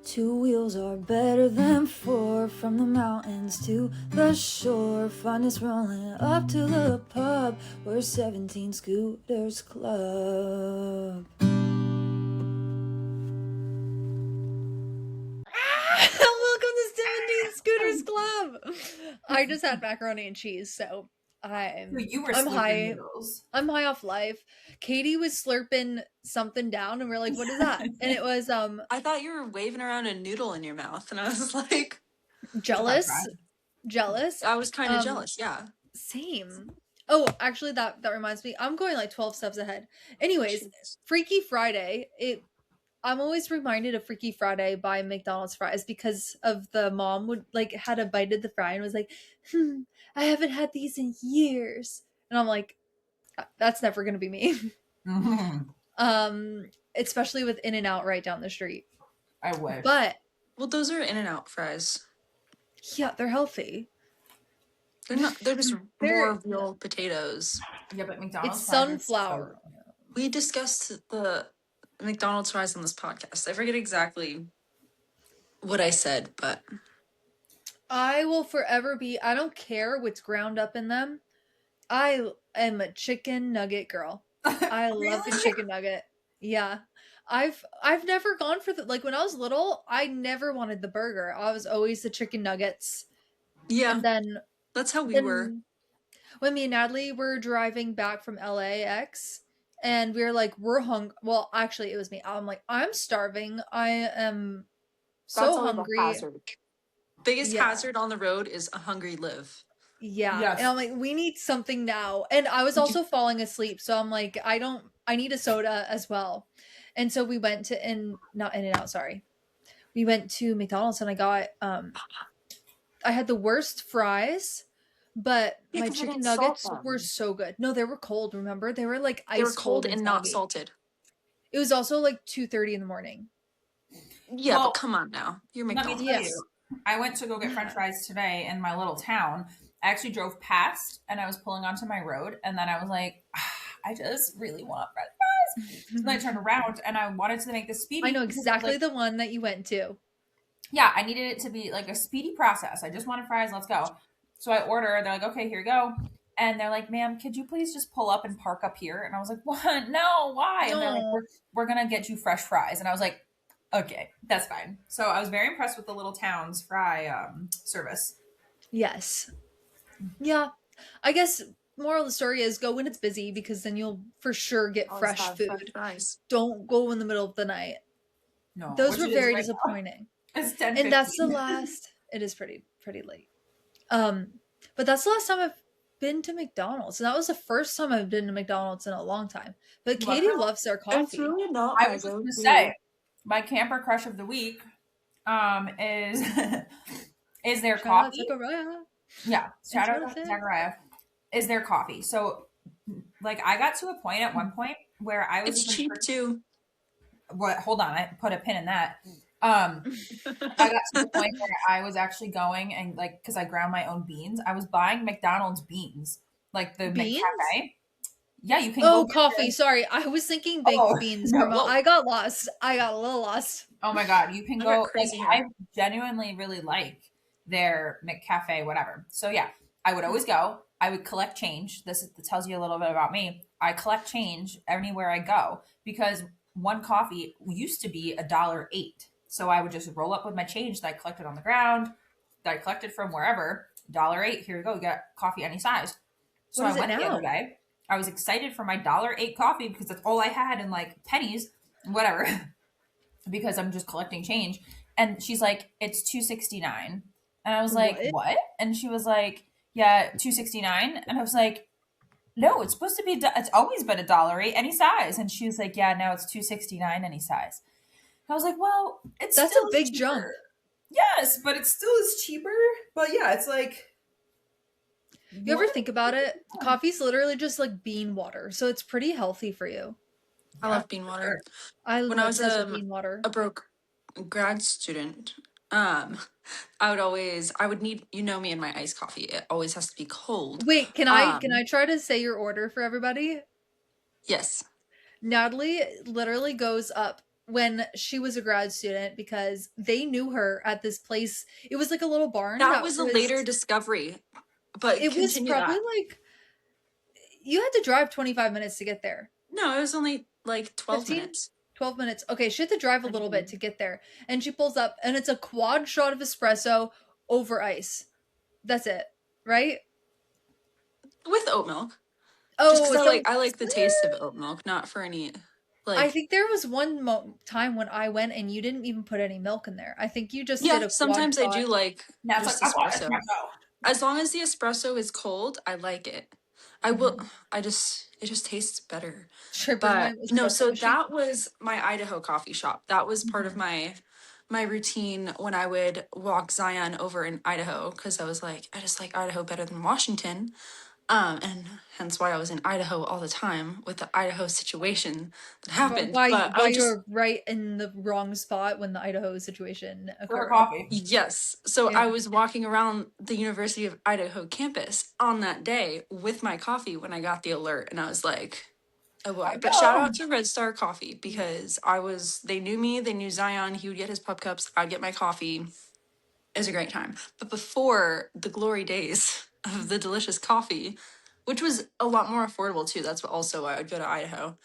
Two wheels are better than four. From the mountains to the shore, find us rolling up to the pub. We're 17 Scooters Club. Welcome to 17 Scooters Club. I just had macaroni and cheese, so I'm high. Noodles. I'm high off life. Katie was slurping something down, and we're like, "What is that?" And it was I thought you were waving around a noodle in your mouth, and I was like, jealous. Jealous. I was kind of jealous. Yeah. Same. Oh, actually, that reminds me. I'm going like 12 steps ahead. Anyways, Jeez. Freaky Friday. I'm always reminded of Freaky Friday by McDonald's fries because of the mom would like had a bite of the fry and was like, I haven't had these in years. And I'm like, that's never gonna be me. Mm-hmm. Especially with In-N-Out right down the street. I wish. But Well, those are In-N-Out fries. yeah, they're healthy. They're not. They're just They're- more real potatoes. Yeah, but McDonald's It's fries are sunflower. so good. We discussed the McDonald's fries on this podcast. I forget exactly what I said, but I will forever be. I don't care what's ground up in them. I am a chicken nugget girl. I love the Really? chicken nugget. Yeah. I've never gone for the like when I was little, I never wanted the burger. I was always the chicken nuggets. yeah, And then that's how we were. when me and Natalie were driving back from LAX and we were like, we're hungry. Well, actually it was me. I'm like, I'm starving. I am so hungry. Biggest Yeah. hazard on the road is a hungry live. Yeah. Yes. And I'm like, we need something now. And I was also falling asleep. So I'm like, I need a soda as well. And so we went to not In-N-Out, sorry. We went to McDonald's and I got I had the worst fries, but Yeah, my 'cause you chicken didn't salt nuggets them. were so good. No, they were cold, remember? They were like ice They were cold and not soggy. salted. It was also like 2:30 in the morning. Yeah, Well, but come on now. You're Let me McDonald's. tell you, I went to go get French fries today in my little town. I actually drove past and I was pulling onto my road, and then I was like, I just really want French fries. So then I turned around and I wanted to make this speedy. I know because I was exactly like, the one that you went to. yeah, I needed it to be like a speedy process. I just wanted fries. Let's go. So I order. They're like, okay, here you go. And they're like, ma'am, could you please just pull up and park up here? And I was like, what? No, why? And they're like, No. we're going to get you fresh fries. And I was like, okay, that's fine. So I was very impressed with the little town's fry service. Yes. Yeah. I guess moral of the story is go when it's busy because then you'll for sure get Always fresh have food. fresh fries. Don't go in the middle of the night. No, Those which were it is very right now. disappointing. It's 10:15. And that's the last it is pretty late. But that's the last time I've been to McDonald's. And that was the first time I've been to McDonald's in a long time. But Well, Katie loves their It's coffee. really not I my was just go-to. going to say, my camper crush of the week is is their Shout out coffee. Zachariah. Yeah, shout out to Jonathan. Zachariah. Is their coffee. So, like, I got to a point at one point where I was It's cheap too. What? Hold on, I put a pin in that. I got to the point where I was actually going and like because I ground my own beans. I was buying McDonald's beans, like the Beans? McCafe. Yeah, you can. Oh, go get coffee. the- Sorry. I was thinking baked Oh, beans. no. From I got lost. I got a little lost. Oh my god, you can I go. got Like, crazy I here. genuinely really like their McCafe, whatever. So yeah, I would always go. I would collect change. This tells you a little bit about me. I collect change anywhere I go because one coffee used to be $1.08. So I would just roll up with my change that I collected on the ground, that I collected from wherever. $1.08. Here you go. You got coffee any size. So What I is it went the now? other day. I was excited for my $1.08 coffee because that's all I had in like pennies, whatever. Because I'm just collecting change. And she's like, it's $2.69. And I was like, what? And she was like, yeah, $2.69. And I was like, no, it's supposed to be, it's always been $1.08 any size. And she was like, yeah, now it's $2.69 any size. And I was like, well, it's That's still a big cheaper. jump. Yes, but it still is cheaper. But yeah, it's like. You ever think about it? Coffee's literally just like bean water. So it's pretty healthy for you. I love bean water. I When I love was bean water. a broke grad student, I would need, you know me and my iced coffee. It always has to be cold. Wait, can I try to say your order for everybody? Yes. Natalie literally goes up when she was a grad student because they knew her at this place. It was like a little barn That was a later discovery, but it was continue probably that. like you had to drive 25 minutes to get there. No, it was only like 12 15? minutes. 12 minutes. Okay, she had to drive a little bit to get there. And she pulls up and it's a quad shot of espresso over ice. That's it, right? With oat milk. Oh, Just because so I like the taste of oat milk, not for any like. I think there was one time when I went and you didn't even put any milk in there. I think you just Yeah, did a quad sometimes I shot. do like Now it's just like, I want espresso. espresso. As long as the espresso is cold, I like it. I will. It just tastes better. Should I bring my But no, espresso so machine? that was my Idaho coffee shop. That was part of my routine when I would walk Zion over in Idaho, because I was like, I just like Idaho better than Washington. And hence why I was in Idaho all the time with the Idaho situation that happened. Why But I would you just were right in the wrong spot when the Idaho situation For her occurred. coffee. yes. So Yeah. I was walking around the University of Idaho campus on that day with my coffee when I got the alert, and I was like, oh boy. But shout out to Red Star Coffee, because they knew me, they knew Zion, he would get his pup cups, I'd get my coffee. It was a great time. But before the glory days of the delicious coffee, which was a lot more affordable too, that's also why I would go to Idaho.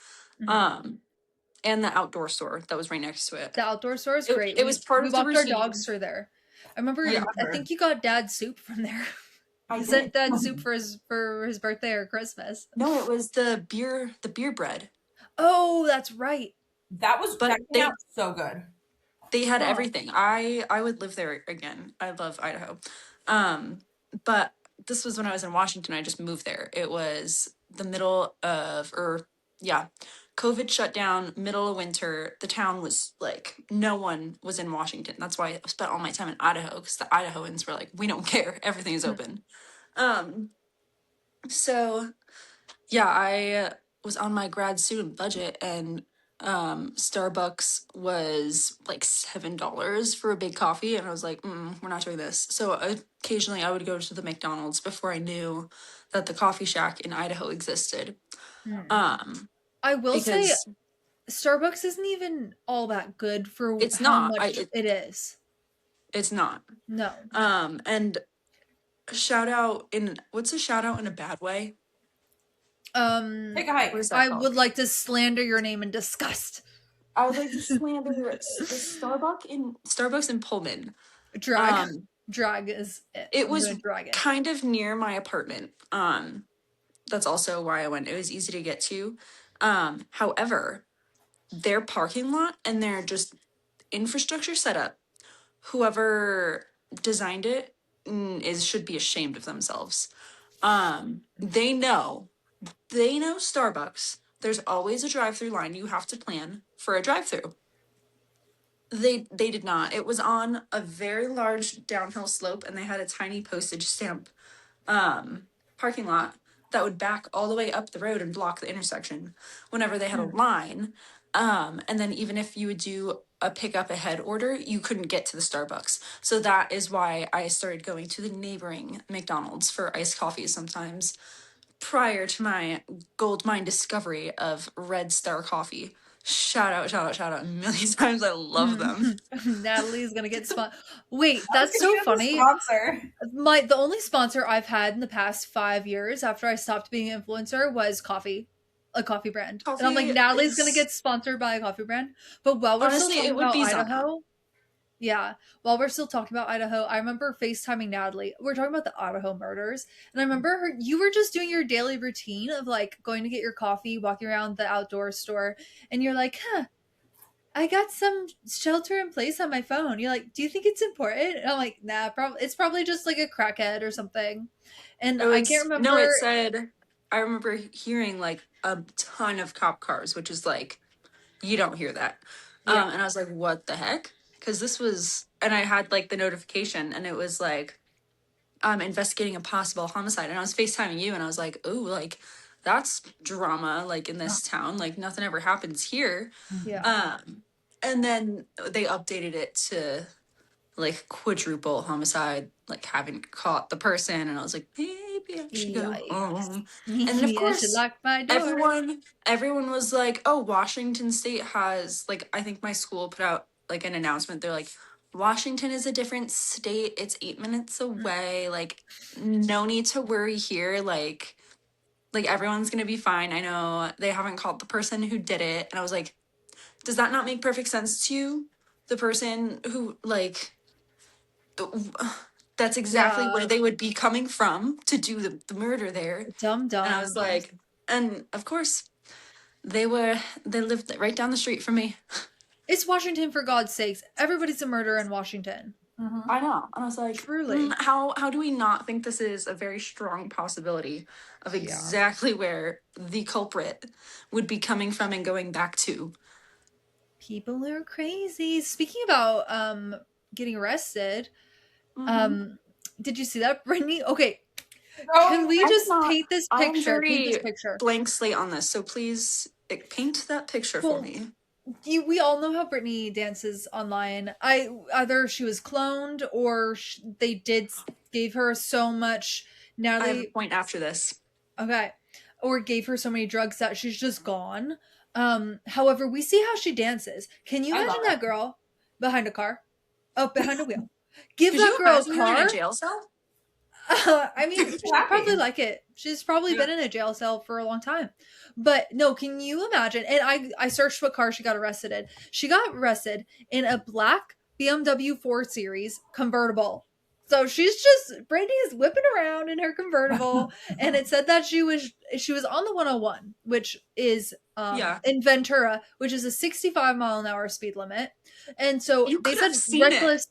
And the outdoor store that was right next to it. The outdoor store is great. It was part we of the walked our routine. dogs through there. I remember. Yeah. I think you got Dad's soup from there. I He did. sent Dad soup for his birthday or Christmas. No, it was the beer bread. Oh, that's right. That came out so good. They had everything. I would live there again. I love Idaho. But this was when I was in Washington. I just moved there. It was the middle of, COVID shut down, middle of winter. The town was like, no one was in Washington. That's why I spent all my time in Idaho, because the Idahoans were like, we don't care. Everything is open. So yeah, I was on my grad student budget, and Starbucks was like $7 for a big coffee, and I was like, we're not doing this. So occasionally I would go to the McDonald's before I knew that the coffee shack in Idaho existed. I will say Starbucks isn't even all that good for how much it is. It's not. No. And what's a shout out in a bad way? Take a hike. I would like to slander your name in disgust. I would like to slander the Starbucks in Pullman. Drag is it. It was kind of near my apartment. That's also why I went. It was easy to get to. However, their parking lot and their just infrastructure setup, whoever designed it should be ashamed of themselves. They know Starbucks. There's always a drive-through line. You have to plan for a drive-through. They did not. It was on a very large downhill slope, and they had a tiny postage stamp parking lot that would back all the way up the road and block the intersection whenever they had a line. And then even if you would do a pick up ahead order, you couldn't get to the Starbucks. So that is why I started going to the neighboring McDonald's for iced coffee sometimes, prior to my gold mine discovery of Red Star Coffee. Shout out a million times. I love them. Natalie's gonna get Wait, that's so funny. The only sponsor I've had in the past 5 years after I stopped being an influencer was a coffee brand. And I'm like, Natalie's gonna get sponsored by a coffee brand. But while we're still talking about Idaho, while we're still talking about Idaho, I remember FaceTiming Natalie. We're talking about the Idaho murders. And I remember you were just doing your daily routine of like going to get your coffee, walking around the outdoor store, and you're like, I got some shelter in place on my phone. You're like, do you think it's important? And I'm like, nah, it's probably just like a crackhead or something. And I can't remember. No, it said, I remember hearing like a ton of cop cars, which is like, you don't hear that. And I was like, what the heck? Because this was, and I had like the notification, and it was like, investigating a possible homicide. And I was FaceTiming you, and I was like, ooh, like, that's drama, like, in this town. Like, nothing ever happens here. Yeah. And then they updated it to like quadruple homicide, like haven't caught the person. And I was like, maybe I should go home. And then of Maybe I should course, lock my door. everyone was like, oh, Washington State has, like, I think my school put out like an announcement. They're like, Washington is a different state. It's 8 minutes away. Like, no need to worry here. Like everyone's gonna be fine. I know they haven't caught the person who did it. And I was like, does that not make perfect sense to you? The person who, like, that's exactly where Yeah, they would be coming from to do the murder there. dumb And I was dumb. like, and of course, they lived right down the street from me. It's Washington, for God's sakes. Everybody's a murderer in Washington. I know. And I was like, Truly. how do we not think this is a very strong possibility of Yeah. exactly where the culprit would be coming from and going back to? People are crazy. Speaking about getting arrested, did you see that, Brittany? Okay, can we just paint this I'm picture? Paint very this picture. blank slate on this, so please paint that picture for Well, me. We all know how Britney dances online. Either she was cloned or they gave her so much. I have a point after this. Okay, or gave her so many drugs that she's just gone. However, we see how she dances. Can you imagine that girl behind a car? Oh, behind a wheel. Give that girl a car. In a jail cell? I mean, she'd probably like it. She's probably been in a jail cell for a long time. But no, can you imagine? And I searched what car she got arrested in. She got arrested in a black BMW 4 Series convertible. So Brandy's whipping around in her convertible, and it said that she was on the 101, which is in Ventura, which is a 65-mile-an-hour speed limit. And so they said reckless.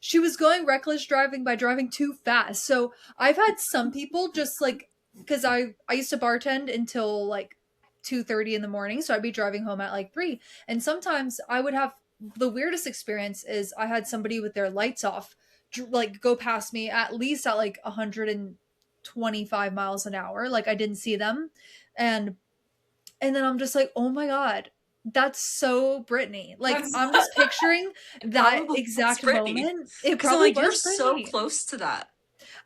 She was going reckless driving by driving too fast. So I've had some people just like, because I used to bartend until like 2:30 in the morning, so I'd be driving home at like 3, and sometimes I would have the weirdest experience is I had somebody with their lights off like go past me at least at like 125 miles an hour, like I didn't see them, and then I'm just like, oh my god, that's so Britney. Like I'm just picturing that exact moment. It probably like, was you're so close to that.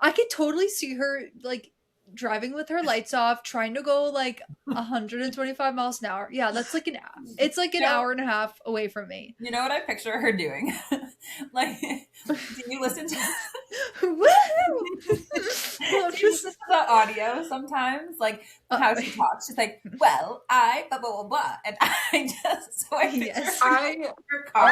I could totally see her like driving with her lights off, trying to go like 125 miles an hour. Yeah, that's like it's like an hour and a half away from me. You know what I picture her doing? Like, do you listen to the audio sometimes? Like how she talks. She's like, well, I blah blah blah blah. And I just so I picture her car.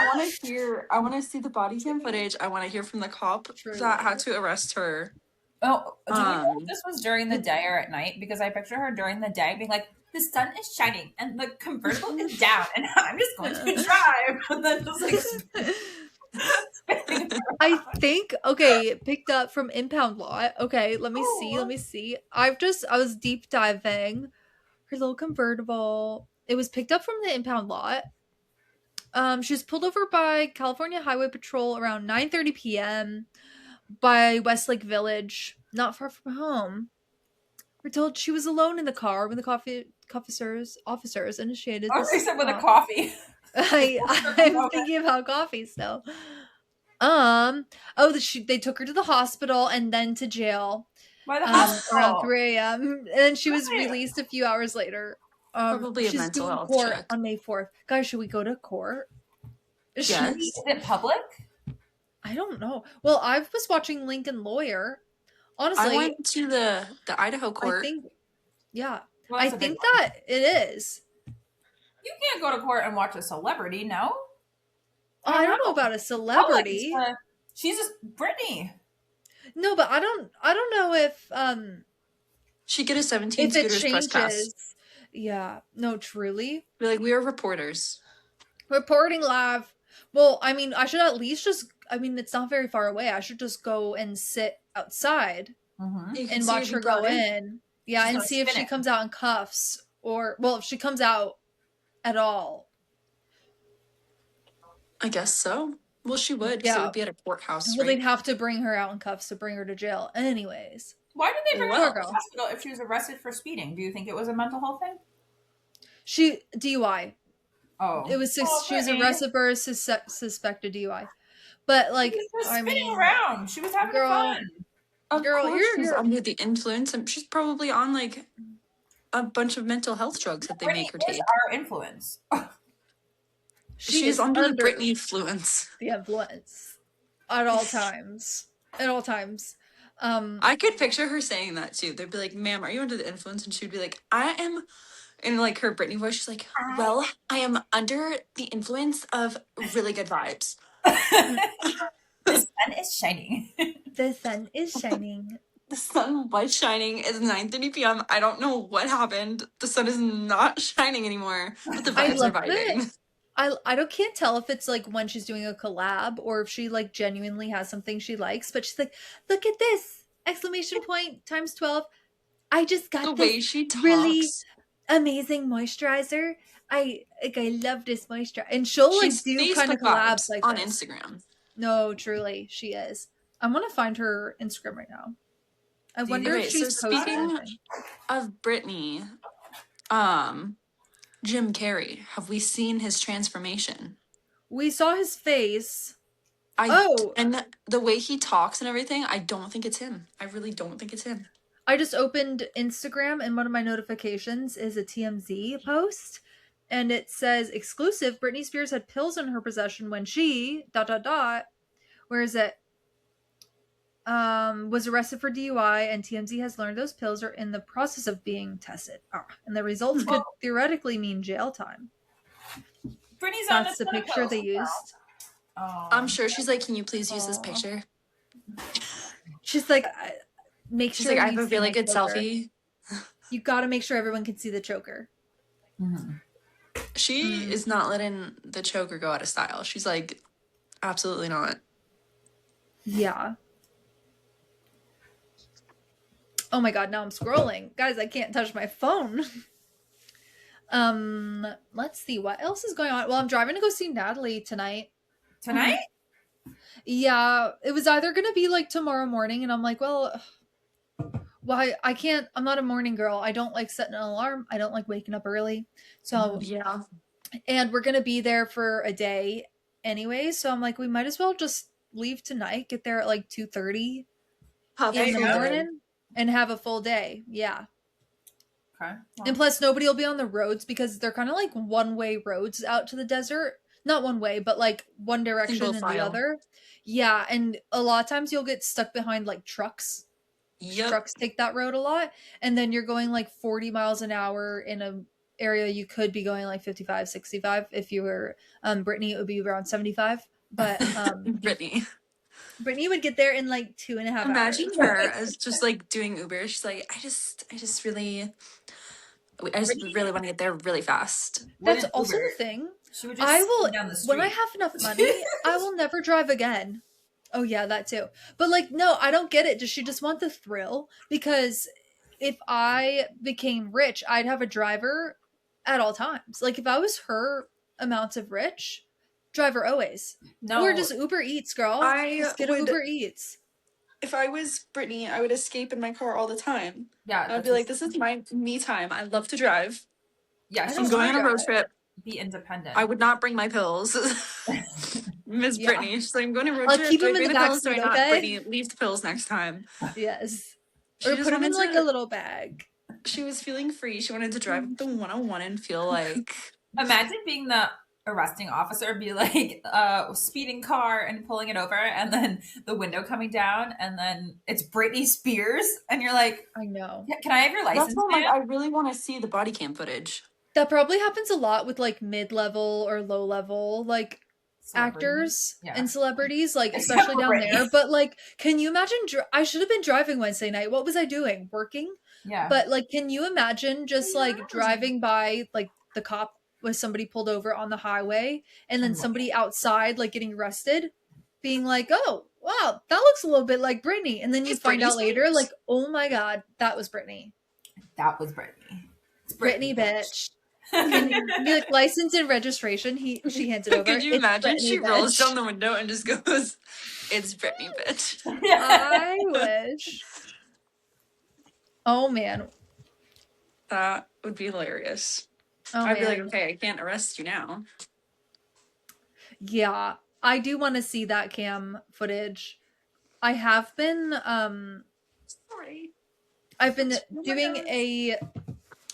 I want to see the body cam footage. I want to hear from the cop that had to arrest her. Oh, do you know if this was during the day or at night? Because I picture her during the day being like, the sun is shining and the convertible is down and I'm just going to drive. And then just like I think, okay, picked up from Impound Lot. Okay, let me see. I was deep diving her little convertible. It was picked up from the Impound Lot. She was pulled over by California Highway Patrol around 9:30 p.m. by Westlake Village, not far from home. We're told she was alone in the car when the officers initiated this. I said with a coffee. I'm thinking about coffee still. They took her to the hospital and then to jail. By the hospital around 3 a.m. and she was released a few hours later. Probably a mental health court check on May 4th. Guys, should we go to court? Yes. Is it public? I don't know. Well, I was watching Lincoln Lawyer. Honestly, I went to the Idaho court. I think that it is. You can't go to court and watch a celebrity, no? I don't know about a celebrity. She's just Britney. No, but I don't know if she get a 17 scooters press pass. Yeah, no, truly. We're like, we are reporters. Reporting live. Well, I mean, I should at least it's not very far away. I should just go and sit outside and watch her go in. Yeah, and see if she comes out in cuffs if she comes out at all. I guess so. Well, she would. Yeah. So it would be at a courthouse. Well, they'd have to bring her out in cuffs to bring her to jail. Anyways. Why did they bring her to the hospital if she was arrested for speeding? Do you think it was a mental health thing? She DUI. Oh. It was she was arrested for a suspected DUI. But like, She was just I spinning mean, around. She was having girl, fun. Of girl, course she's you're under the influence, and she's probably on like a bunch of mental health drugs that they Britney make her is take. our influence. she She's is under the under Britney influence. the influence at all times. At all times. I could picture her saying that too. They'd be like, "Ma'am, are you under the influence?" And she'd be like, "I am," in like her Britney voice. She's like, "Well, I am under the influence of really good vibes. The sun is shining. the sun is shining. The sun was shining. It's 9:30 p.m. I don't know what happened. The sun is not shining anymore, but the I vibes are love that. vibing." I don't can't tell if it's like when she's doing a collab or if she like genuinely has something she likes, but she's like, look at this! Exclamation point times 12. I just The got way this she really talks, amazing moisturizer. I love this moisturizer. And she'll like she's do kind of Facebook collabs vibes like on this. Instagram. No, truly, she is. I want to find her Instagram right now. I Do you wonder think- if Okay, so she's posted speaking anything. of Britney, Jim Carrey, have we seen his transformation? We saw his face. And the way he talks and everything, I don't think it's him. I really don't think it's him. I just opened Instagram and one of my notifications is a TMZ post and it says exclusive Britney Spears had pills in her possession when she ... where is it? Was arrested for DUI and TMZ has learned those pills are in the process of being tested. And the results could theoretically mean jail time. Britney's on That's the ton of picture pills. they used. I'm sure she's like, "Can you please use this Aw. picture?" She's like, make She's sure like, "I have you a see really my good choker. selfie." You gotta make sure everyone can see the choker. She is not letting the choker go out of style. She's like, absolutely not. Yeah. Oh my god, now I'm scrolling. Guys, I can't touch my phone. Let's see what else is going on. Well, I'm driving to go see Natalie tonight. Tonight? Yeah, it was either going to be like tomorrow morning and I'm like, well, I can't. I'm not a morning girl. I don't like setting an alarm. I don't like waking up early. So, Yeah. and we're going to be there for a day anyway, so I'm like we might as well just leave tonight, get there at like 2:30 in the morning and have a full day. Yeah. Okay. And plus, nobody will be on the roads because they're kind of like one-way roads out to the desert. Not one way, but like one direction Single and file. the other. Yeah, and a lot of times you'll get stuck behind like trucks. Yep. Trucks take that road a lot, and then you're going like 40 miles an hour in a area you could be going like 55, 65. If you were Brittany, it would be around 75. But Britney. Brittany would get there in like 2.5 Imagine hours. her as just like doing Uber. She's like, I just really want to get there really fast. That's also the thing. She would just I will, down the street. when I have enough money, I will never drive again. Oh yeah, that too. But like, no, I don't get it. Does she just want the thrill? Because if I became rich, I'd have a driver at all times. Like if I was her amounts of rich, driver always. No. Or just Uber Eats, girl. Just get Uber Eats. If I was Britney, I would escape in my car all the time. Yeah. I'd be like, this is my me time. I love to drive. Yeah. I I'm going on a road trip. Be independent. I would not bring my pills. Miss Yeah. Britney. She's like, I'm going on a road I'll trip. keep Do I them in bring the pills? Do I backseat, not? okay? Britney, leave the pills next time. Yes. She Or just put them in wanted like to- a little bag. She was feeling free. She wanted to drive the 101 and feel like Imagine being the arresting officer, be like speeding car and pulling it over, and then the window coming down, and then it's Britney Spears, and you're like, I know. can I have your license? that's why I'm like, ma'am?" I really want to see the body cam footage. That probably happens a lot with like mid-level or low-level like actors Yeah. and celebrities, like Except especially for down Britney. there. But like, can you imagine? I should have been driving Wednesday night. What was I doing? Working. Yeah. But like, can you imagine just like driving by like the cop with somebody pulled over on the highway, and then somebody outside like getting arrested, being like, "Oh, wow, that looks a little bit like Britney," and then you It's find Britney out later, Spears. like, "Oh my god, that was Britney." That was Britney. It's Britney, bitch. Can you be like license and registration? She hands it over. Could you It's imagine? Britney, She rolls bitch. down the window and just goes, "It's Britney, bitch." I wish. Oh man. That would be hilarious. Oh I'd be like, man. okay, I can't arrest you now. Yeah. I do want to see that cam footage. I have been Sorry. I've been Oh my doing God. a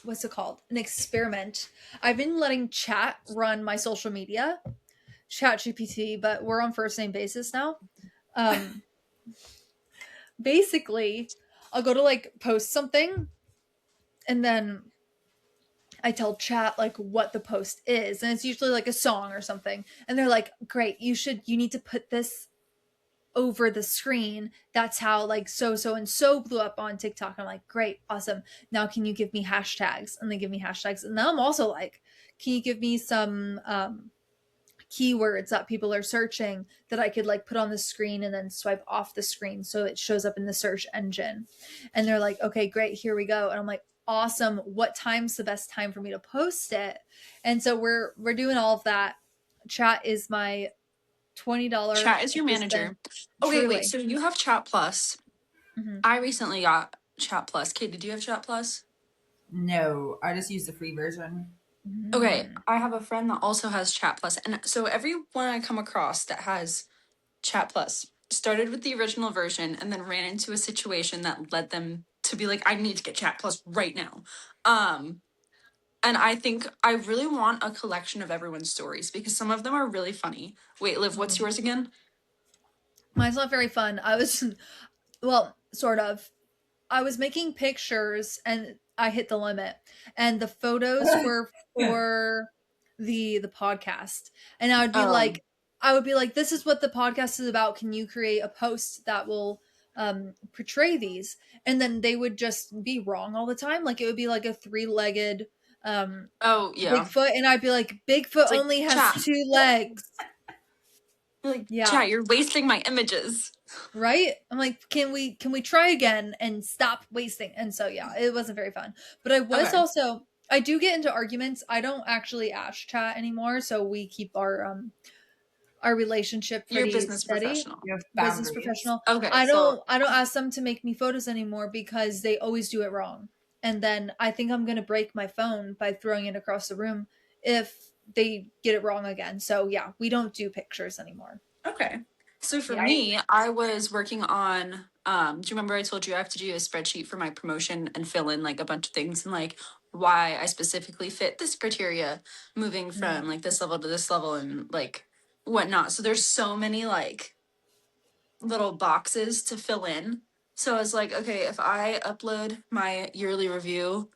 what's it called? An experiment. I've been letting chat run my social media, chat GPT, but we're on first name basis now. Basically, I'll go to like post something and then I tell chat like what the post is, and it's usually like a song or something. And they're like, "Great, you need to put this over the screen. That's how like so and so blew up on TikTok." I'm like, "Great, awesome. Now can you give me hashtags?" And they give me hashtags. And now I'm also like, "Can you give me some keywords that people are searching that I could like put on the screen and then swipe off the screen so it shows up in the search engine?" And they're like, "Okay, great, here we go." And I'm like, "Awesome. What time's the best time for me to post it?" And so we're doing all of that. Chat is my $20 Chat is your assistant. manager. Okay, Truly. wait. So you have Chat Plus. Mm-hmm. I recently got Chat Plus. Kate, did you have Chat Plus? No, I just use the free version. Okay, I have a friend that also has Chat Plus, and so everyone I come across that has Chat Plus started with the original version and then ran into a situation that led them to be like, I need to get Chat Plus right now. And I think I really want a collection of everyone's stories because some of them are really funny. Wait, Liv, what's yours again? Mine's not very fun. I was, well, sort of. I was making pictures and I hit the limit, and the photos were for the podcast. And Oh. I would be like, "This is what the podcast is about. Can you create a post that will portray these?" And then they would just be wrong all the time. Like it would be like a three-legged Oh, yeah. Bigfoot, and I'd be like, "Bigfoot It's like, only has chat. 2 legs." Like, Yeah. chat, you're wasting my images. Right? I'm like, can we try again and stop wasting? And so yeah, it wasn't very fun. But I was Okay. also I do get into arguments. I don't actually ask chat anymore, so we keep our relationship You're a pretty business steady. professional. You have Business boundaries. professional. Okay, I so don't ask them to make me photos anymore because they always do it wrong. And then I think I'm gonna break my phone by throwing it across the room if they get it wrong again. So yeah, we don't do pictures anymore. okay. So for Yeah, me, I was working on do you remember I told you I have to do a spreadsheet for my promotion and fill in like a bunch of things and like why I specifically fit this criteria moving from like this level to this level and like whatnot. So there's so many like little boxes to fill in. So I was like, okay, if I upload my yearly review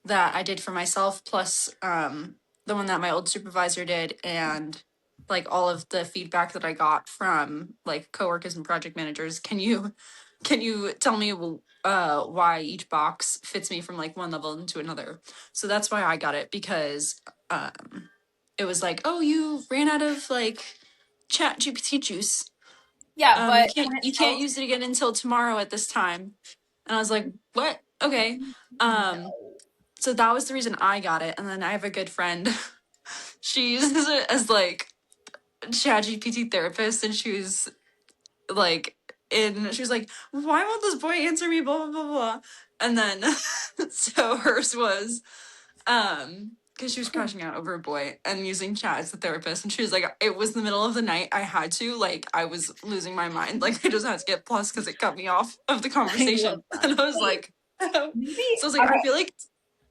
that I did for myself, plus the one that my old supervisor did, and like all of the feedback that I got from like coworkers and project managers. Can you tell me why each box fits me from like one level into another? So that's why I got it because it was like, oh, you ran out of like Chat GPT juice. yeah, You but can't when it you can't tells use it again until tomorrow at this time. And I was like, what? Okay. Um No. so that was the reason I got it. And then I have a good friend. She uses it as like ChatGPT therapist, and she was like she was like, why won't this boy answer me? Blah blah blah blah. And then so hers was because she was crashing out over a boy and using chat as a therapist, and she was like, it was the middle of the night, I had to, like, I was losing my mind, like I just had to get plus because it cut me off of the I conversation. love that. And I was like, maybe so I was like, okay, I feel like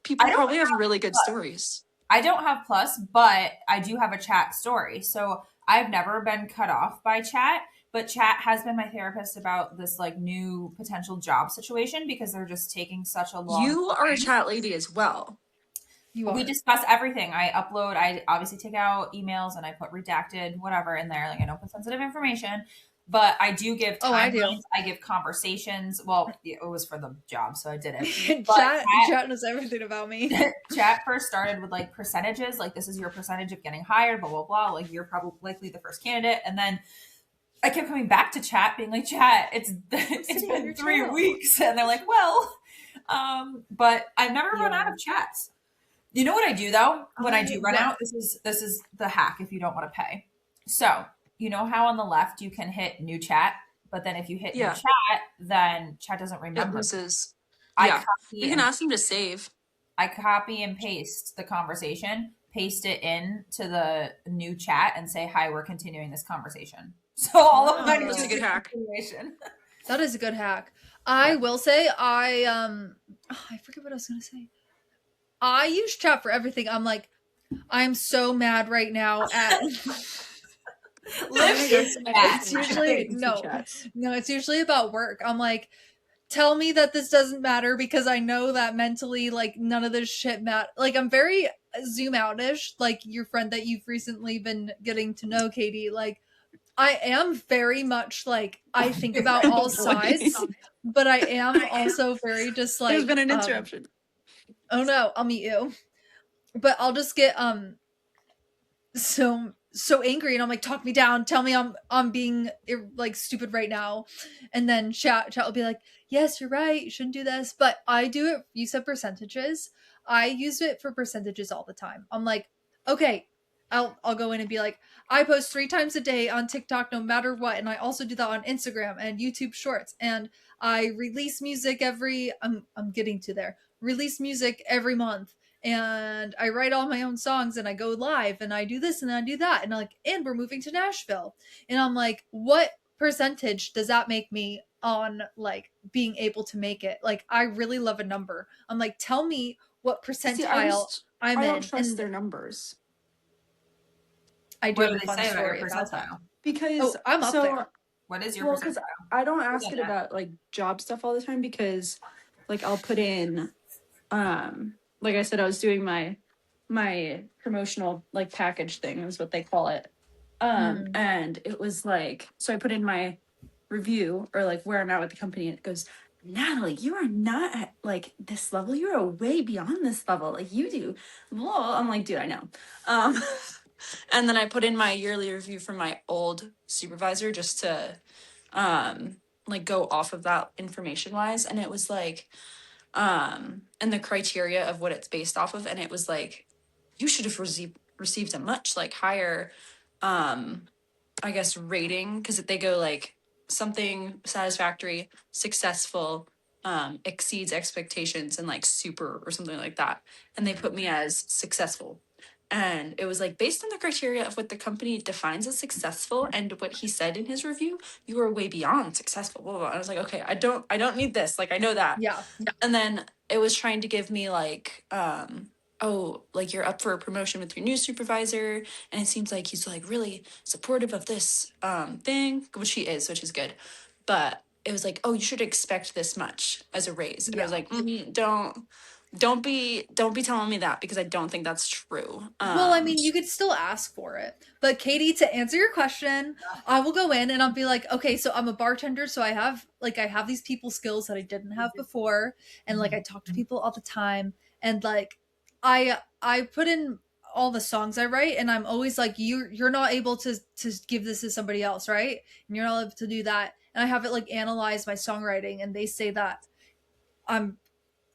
people I don't probably have really good stories. I don't have Plus, but I do have a chat story. So I've never been cut off by chat, but chat has been my therapist about this like new potential job situation because they're just taking such a long You are a time. chat lady as well. You are. We discuss everything. I obviously take out emails and I put redacted whatever in there. Like I don't put sensitive information, but I do give Oh, I do. timelines. I give conversations. Well, it was for the job, so I did it. But Chat knows everything about me. chat first started with like percentages, like this is your percentage of getting hired, blah blah blah. Like you're probably likely the first candidate, and then I kept coming back to chat, being like, "Chat, it's been 3 weeks," and they're like, "Well," but I've never run out of chats. You know what I do though? When I do run out, this is the hack if you don't want to pay. So you know how on the left you can hit new chat, but then if you hit new chat, then chat doesn't It remember. loses. I Yeah. copy You can ask them to save. I copy and paste the conversation, paste it in to the new chat and say, "Hi, we're continuing this conversation." So all of mine was That's a just good hack. continuation. That is a good hack. I will say I forget what I was gonna say. I use chat for everything. I'm like, I'm so mad right now at Live It's it's usually no, it's usually about work. I'm like, tell me that this doesn't matter because I know that mentally, like, none of this shit like, I'm very zoom out-ish, like your friend that you've recently been getting to know, Katie. Like, I am very much like, I think about all sides, but I am also very just like, There's been an interruption. oh no, I'll meet you. But I'll just get so angry, and I'm like, talk me down, tell me I'm being like stupid right now, and then chat will be like, yes, you're right, you shouldn't do this. But I do it. You said percentages. I use it for percentages all the time. I'm like, okay, I'll go in and be like, I post 3 times a day on TikTok no matter what, and I also do that on Instagram and YouTube Shorts, and I release music I'm getting to there, release music every month, and I write all my own songs, and I go live, and I do this and I do that, and I'm like, and we're moving to Nashville. And I'm like, what percentage does that make me on like being able to make it? Like, I really love a number. I'm like, tell me what percentile I'm I in. don't trust And their numbers. I do What have do a they fun say about your story about that. percentile? Because Oh, I'm up there. What is your well, because percentile? I don't ask Yeah. it about like job stuff all the time, because like I'll put in like I said, I was doing my promotional like package thing is what they call it. And it was like, so I put in my review or like where I'm at with the company, and it goes, Natalie, you are not at like this level, you are way beyond this level, like you do. Well, I'm like, dude, I know. And then I put in my yearly review from my old supervisor just to like go off of that information wise, and it was like and the criteria of what it's based off of, and it was like, you should have received a much like higher I guess rating, because they go like something satisfactory, successful, exceeds expectations, and like super or something like that, and they put me as successful. And it was like, based on the criteria of what the company defines as successful and what he said in his review, you are way beyond successful, blah, blah, blah. And I was like, okay, I don't need this, like I know that. Yeah. And then it was trying to give me like oh, like you're up for a promotion with your new supervisor, and it seems like he's like really supportive of this thing, which he is, which is good. But it was like, oh, you should expect this much as a raise. And I was Yeah. like, don't be telling me that, because I don't think that's true. Well, I mean, you could still ask for it. But Katie, to answer your question, I will go in and I'll be like, okay, so I'm a bartender, so I have these people skills that I didn't have before, and like I talk to people all the time, and like I put in all the songs I write, and I'm always like, you're not able to give this to somebody else, right? And you're not able to do that. And I have it like analyze my songwriting, and they say that I'm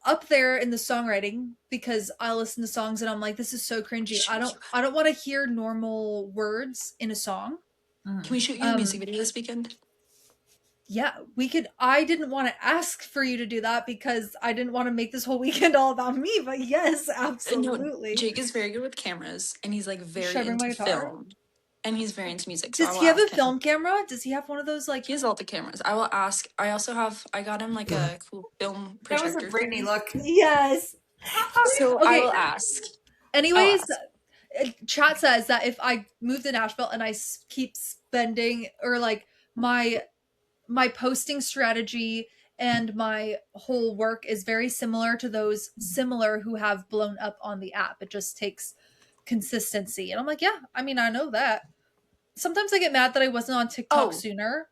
up there in the songwriting because I listen to songs and I'm like, this is so cringy. I don't want to hear normal words in a song. Can we shoot you a music video this weekend? Yeah, we could. I didn't want to ask for you to do that because I didn't want to make this whole weekend all about me, but yes, absolutely. No, Jake is very good with cameras, and he's like very Should I bring my into guitar? film, and he's very into music. So Does I he will have a ask him. film camera? Does he have one of those like? He has all the cameras. I will ask. I also have. I got him like a cool film That was projector. a Britney look. Yes. So I will ask. Anyways, chat says that if I move to Nashville and I keep spending, or like my posting strategy and my whole work is very similar to those similar who have blown up on the app. It just takes consistency. And I'm like, yeah, I mean, I know that. Sometimes I get mad that I wasn't on TikTok sooner,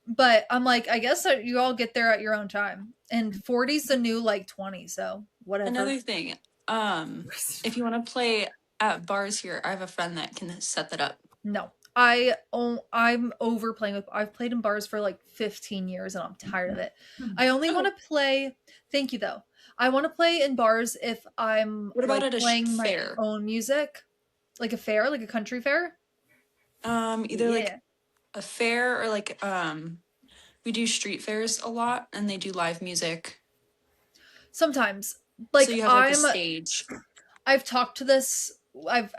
but I'm like, I guess you all get there at your own time. And 40's the new like 20, so whatever. Another thing, if you want to play at bars here, I have a friend that can set that up. No. I'm over playing with. I've played in bars for like 15 years and I'm tired of it. I only want to play. Thank you though. I want to play in bars if I'm playing my own music, like a fair, like a country fair. Either like a fair or like we do street fairs a lot, and they do live music. Sometimes, like, so you have like a stage. I've talked to this I've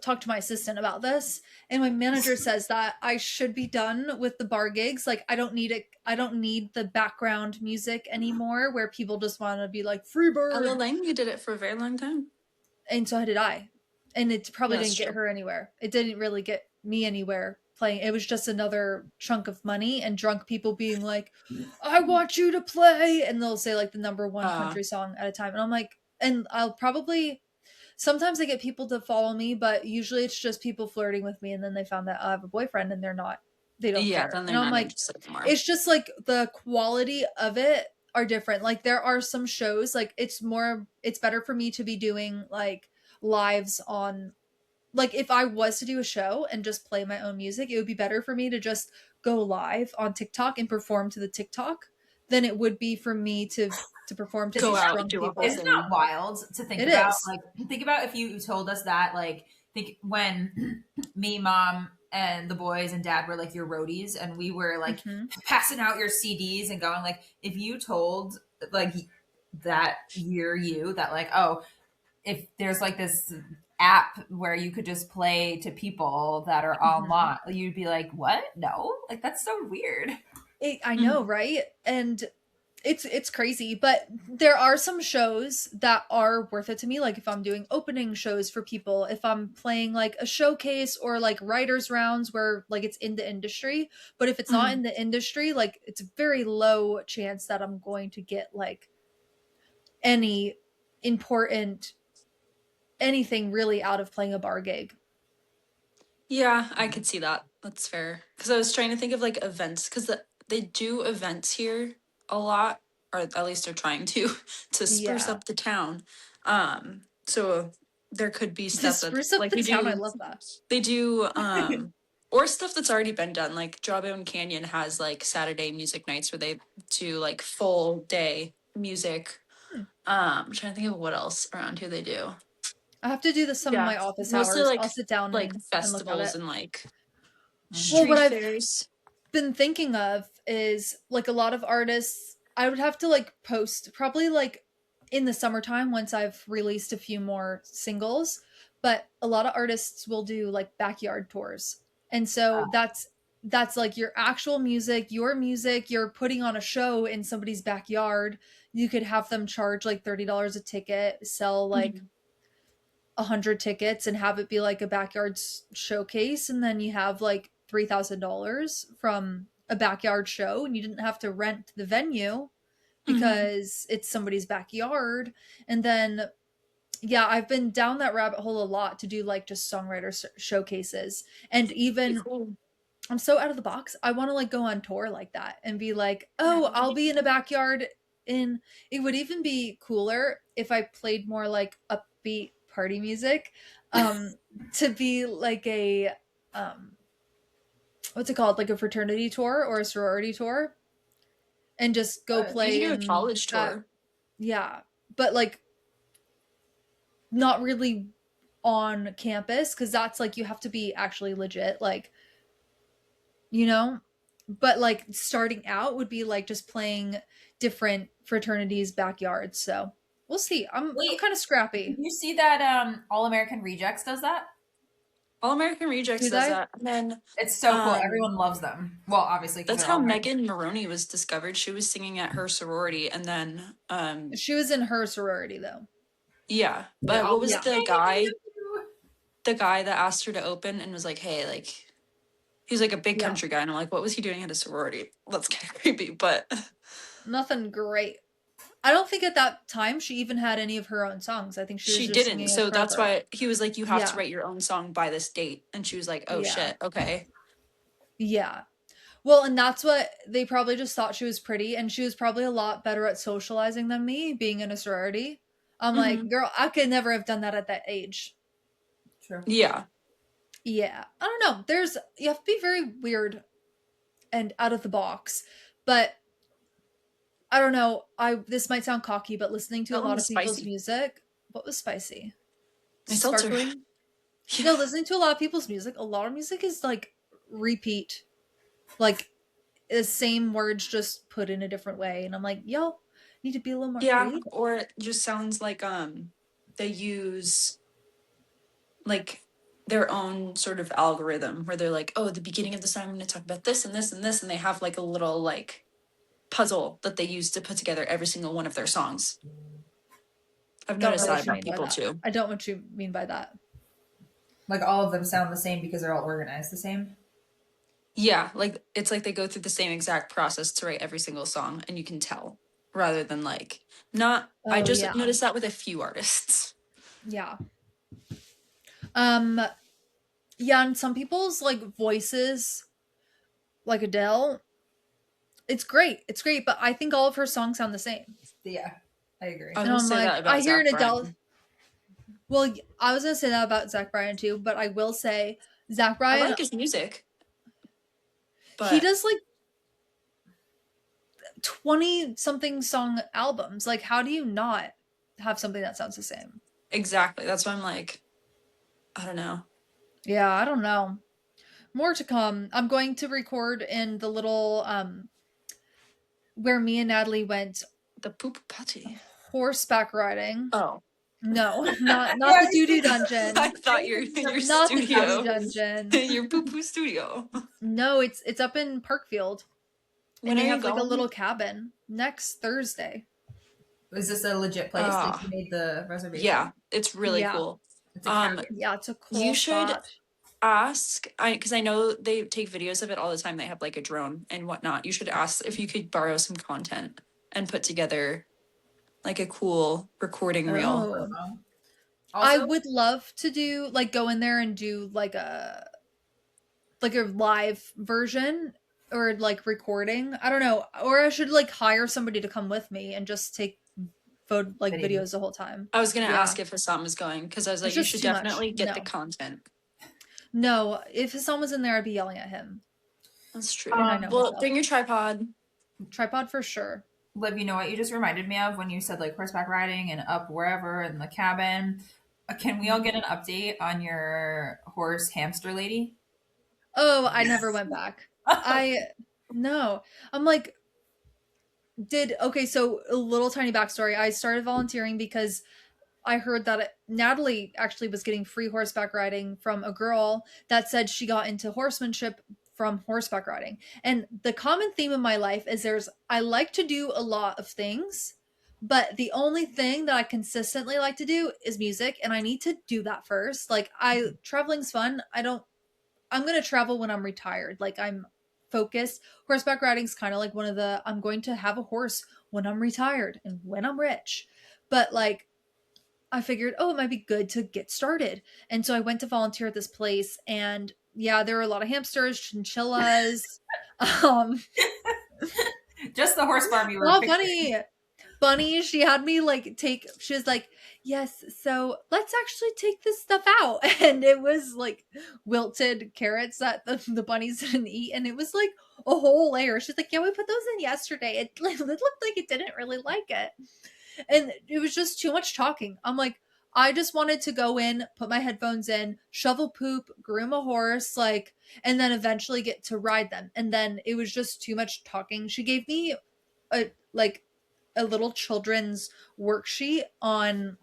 talked to my assistant about this, and my manager says that I should be done with the bar gigs. Like, I don't need it. I don't need the background music anymore, where people just want to be like free bird. Ella Lang, you did it for a very long time. And so did I, and it probably Yeah, that's didn't get true. her anywhere. It didn't really get me anywhere playing. It was just another chunk of money and drunk people being like, "I want you to play," and they'll say like the number one country song at a time, and I'm like, and I'll probably. Sometimes I get people to follow me, but usually it's just people flirting with me, and then they found that I have a boyfriend and they don't Yeah, care. then And they're I'm not like, interested anymore. it's just like the quality of it are different. Like, there are some shows, like, it's better for me to be doing like lives on, like, if I was to do a show and just play my own music, it would be better for me to just go live on TikTok and perform to the TikTok than it would be for me to perform to Go these out and drunk do a whole people. Isn't thing. that wild to think It about? is. Like, think about if you told us that, like, think when me, mom, and the boys and dad were like your roadies, and we were like Mhm. passing out your CDs and going, like, if you told like that you that, like, oh, if there's like this app where you could just play to people that are online, you'd be like, what? No, like, that's so weird. I know, right? And it's crazy, but there are some shows that are worth it to me. Like, if I'm doing opening shows for people, if I'm playing like a showcase or like writers rounds where like it's in the industry. But if it's not in the industry, like, it's a very low chance that I'm going to get like any important anything really out of playing a bar gig. Yeah, I could see that. That's fair. Because I was trying to think of like events, because they do events here a lot, or at least they're trying to spruce Yeah. up the town. So there could be To stuff that spruce up like the town, I love that. they do or stuff that's already been done. Like Jawbone Canyon has like Saturday music nights where they do like full day music. I'm trying to think of what else around here they do. I have to do this some of Yeah, my office mostly hours. I'll sit down like and look at festivals it. and like Well, what street I've fairs. been thinking of is like a lot of artists, I would have to like post probably like in the summertime once I've released a few more singles, but a lot of artists will do like backyard tours. And so that's like your actual music, your music, you're putting on a show in somebody's backyard. You could have them charge like $30 a ticket, sell like 100 tickets and have it be like a backyard showcase, and then you have like $3,000 from a backyard show, and you didn't have to rent the venue because it's somebody's backyard. And then yeah, I've been down that rabbit hole a lot to do like just songwriter showcases. And even Cool. I'm so out of the box. I want to like go on tour like that and be like, "Oh, I'll be in a backyard." In It would even be cooler if I played more like upbeat party music, to be like a what's it called, like a fraternity tour or a sorority tour, and just go You play can do a in college that. tour. Yeah, but like not really on campus, because that's like you have to be actually legit, like, you know. But like starting out would be like just playing different fraternities backyards. So we'll see. I'm Wait, kind of scrappy. did you see that All American Rejects does that? All American Rejects Do does they? that. And then It's so cool. Everyone loves them. Well, obviously, because that's they're how all American. Megan Maroney was discovered. She was singing at her sorority, and then She was in her sorority though. yeah. They But all what was Yeah. the guy? The guy that asked her to open and was like, "Hey, like," he was like a big Yeah. country guy, and I'm like, "What was he doing at a sorority?" That's kind of creepy, but Nothing great. I don't think at that time she even had any of her own songs. I think she was she just didn't. singing a So that's cover. why he was like, "You have to Yeah. write your own song by this date," and she was like, "Oh Yeah. shit, okay." Yeah. Well, and that's what they probably just thought, she was pretty, and she was probably a lot better at socializing than me, being in a sorority. I'm like, girl, I could never have done that at that age. True. Yeah. Yeah. I don't know. You have to be very weird and out of the box. But I don't know. This might sound cocky, but listening to a That one lot was of people's spicy. music. What was spicy? My seltzer. Sparkling? Yeah. No, listening to a lot of people's music, a lot of music is like repeat. Like the same words just put in a different way. And I'm like, y'all need to be a little more Yeah, creative. or it just sounds like they use like their own sort of algorithm where they're like, oh, at the beginning of the song I'm going to talk about this and this and this, and they have like a little like puzzle that they use to put together every single one of their songs. I've Don't noticed know that what you about mean by people that. too. I don't know what you mean by that. Like all of them sound the same because they're all organized the same. Yeah, like it's like they go through the same exact process to write every single song, and you can tell rather than like not. I Oh just yeah, noticed that with a few artists. yeah. Um, yeah, and some people's like voices, like Adele, it's great. It's great, but I think all of her songs sound the same. Yeah, I agree. I was And gonna I'm say that like, I about hear Zach an Adele. Bryan. Well, I was gonna say that about Zach Bryan too, but I will say Zach I Bryan, like his music, he but does like 20 something song albums. Like, how do you not have something that sounds the same? exactly, that's why I'm like, I don't know. Yeah, I don't know. More to come. I'm going to record in the little where me and Natalie went The poop patty. horseback riding. Oh, No, not Yeah, the doo doo dungeon. I thought your Not the doo doo studio, dungeon. your poo poo studio. No, it's up in Parkfield. When And are they you have like a going? little cabin next Thursday. Is this a legit place? Like Ah, you made the reservation? yeah, it's really Yeah. cool. It's a cabin. Yeah, it's a cool You should spot. ask, because I know they take videos of it all the time. They have like a drone and whatnot. You should ask if you could borrow some content and put together like a cool recording reel. Oh. I Also, would love to do like go in there and do like a live version or like recording. I don't know. Or I should like hire somebody to come with me and just take Video. videos the whole time. I was gonna Yeah. ask if Hassan was going because I was like, It's you just should too much. definitely get the No. content. No, if Hassan was in there, I'd be yelling at him. That's true. And I know Well, myself. bring your tripod. Tripod for sure. Liv, you know what you just reminded me of when you said like horseback riding and up wherever in the cabin. Can we all get an update on your horse hamster lady? Oh, I never went back. No. I'm like, okay, so a little tiny backstory. I started volunteering because I heard that Natalie actually was getting free horseback riding from a girl that said she got into horsemanship from horseback riding. And the common theme in my life is I like to do a lot of things, but the only thing that I consistently like to do is music, and I need to do that first. Like traveling's fun. I'm going to travel when I'm retired. Like I'm focused. Horseback riding's kind of like I'm going to have a horse when I'm retired and when I'm rich. But like I figured, oh, it might be good to get started. And so I went to volunteer at this place, and yeah, there were a lot of hamsters, chinchillas. Just the horse farm you were Oh, picturing. Bunny, she had me like she was like, yes, so let's actually take this stuff out. And it was like wilted carrots that the bunnies didn't eat. And it was like a whole layer. She's like, yeah, we put those in yesterday. It looked like it didn't really like it. And it was just too much talking. I'm like, I just wanted to go in, put my headphones in, shovel poop, groom a horse, like, and then eventually get to ride them. And then it was just too much talking. She gave me a little children's worksheet on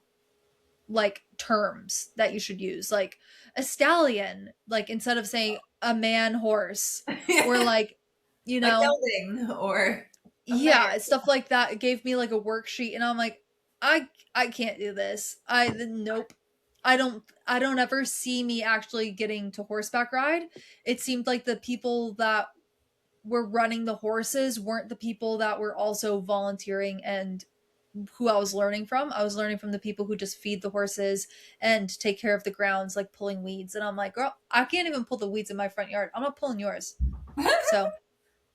like terms that you should use, like a stallion, like instead of saying a man horse, or like, you like know, gelding or yeah, stuff like that. It gave me like a worksheet, and I'm like, I can't do this. Nope. I don't ever see me actually getting to horseback ride. It seemed like the people that were running the horses weren't the people that were also volunteering and who I was learning from. I was learning from the people who just feed the horses and take care of the grounds, like pulling weeds. And I'm like, girl, I can't even pull the weeds in my front yard. I'm not pulling yours. So,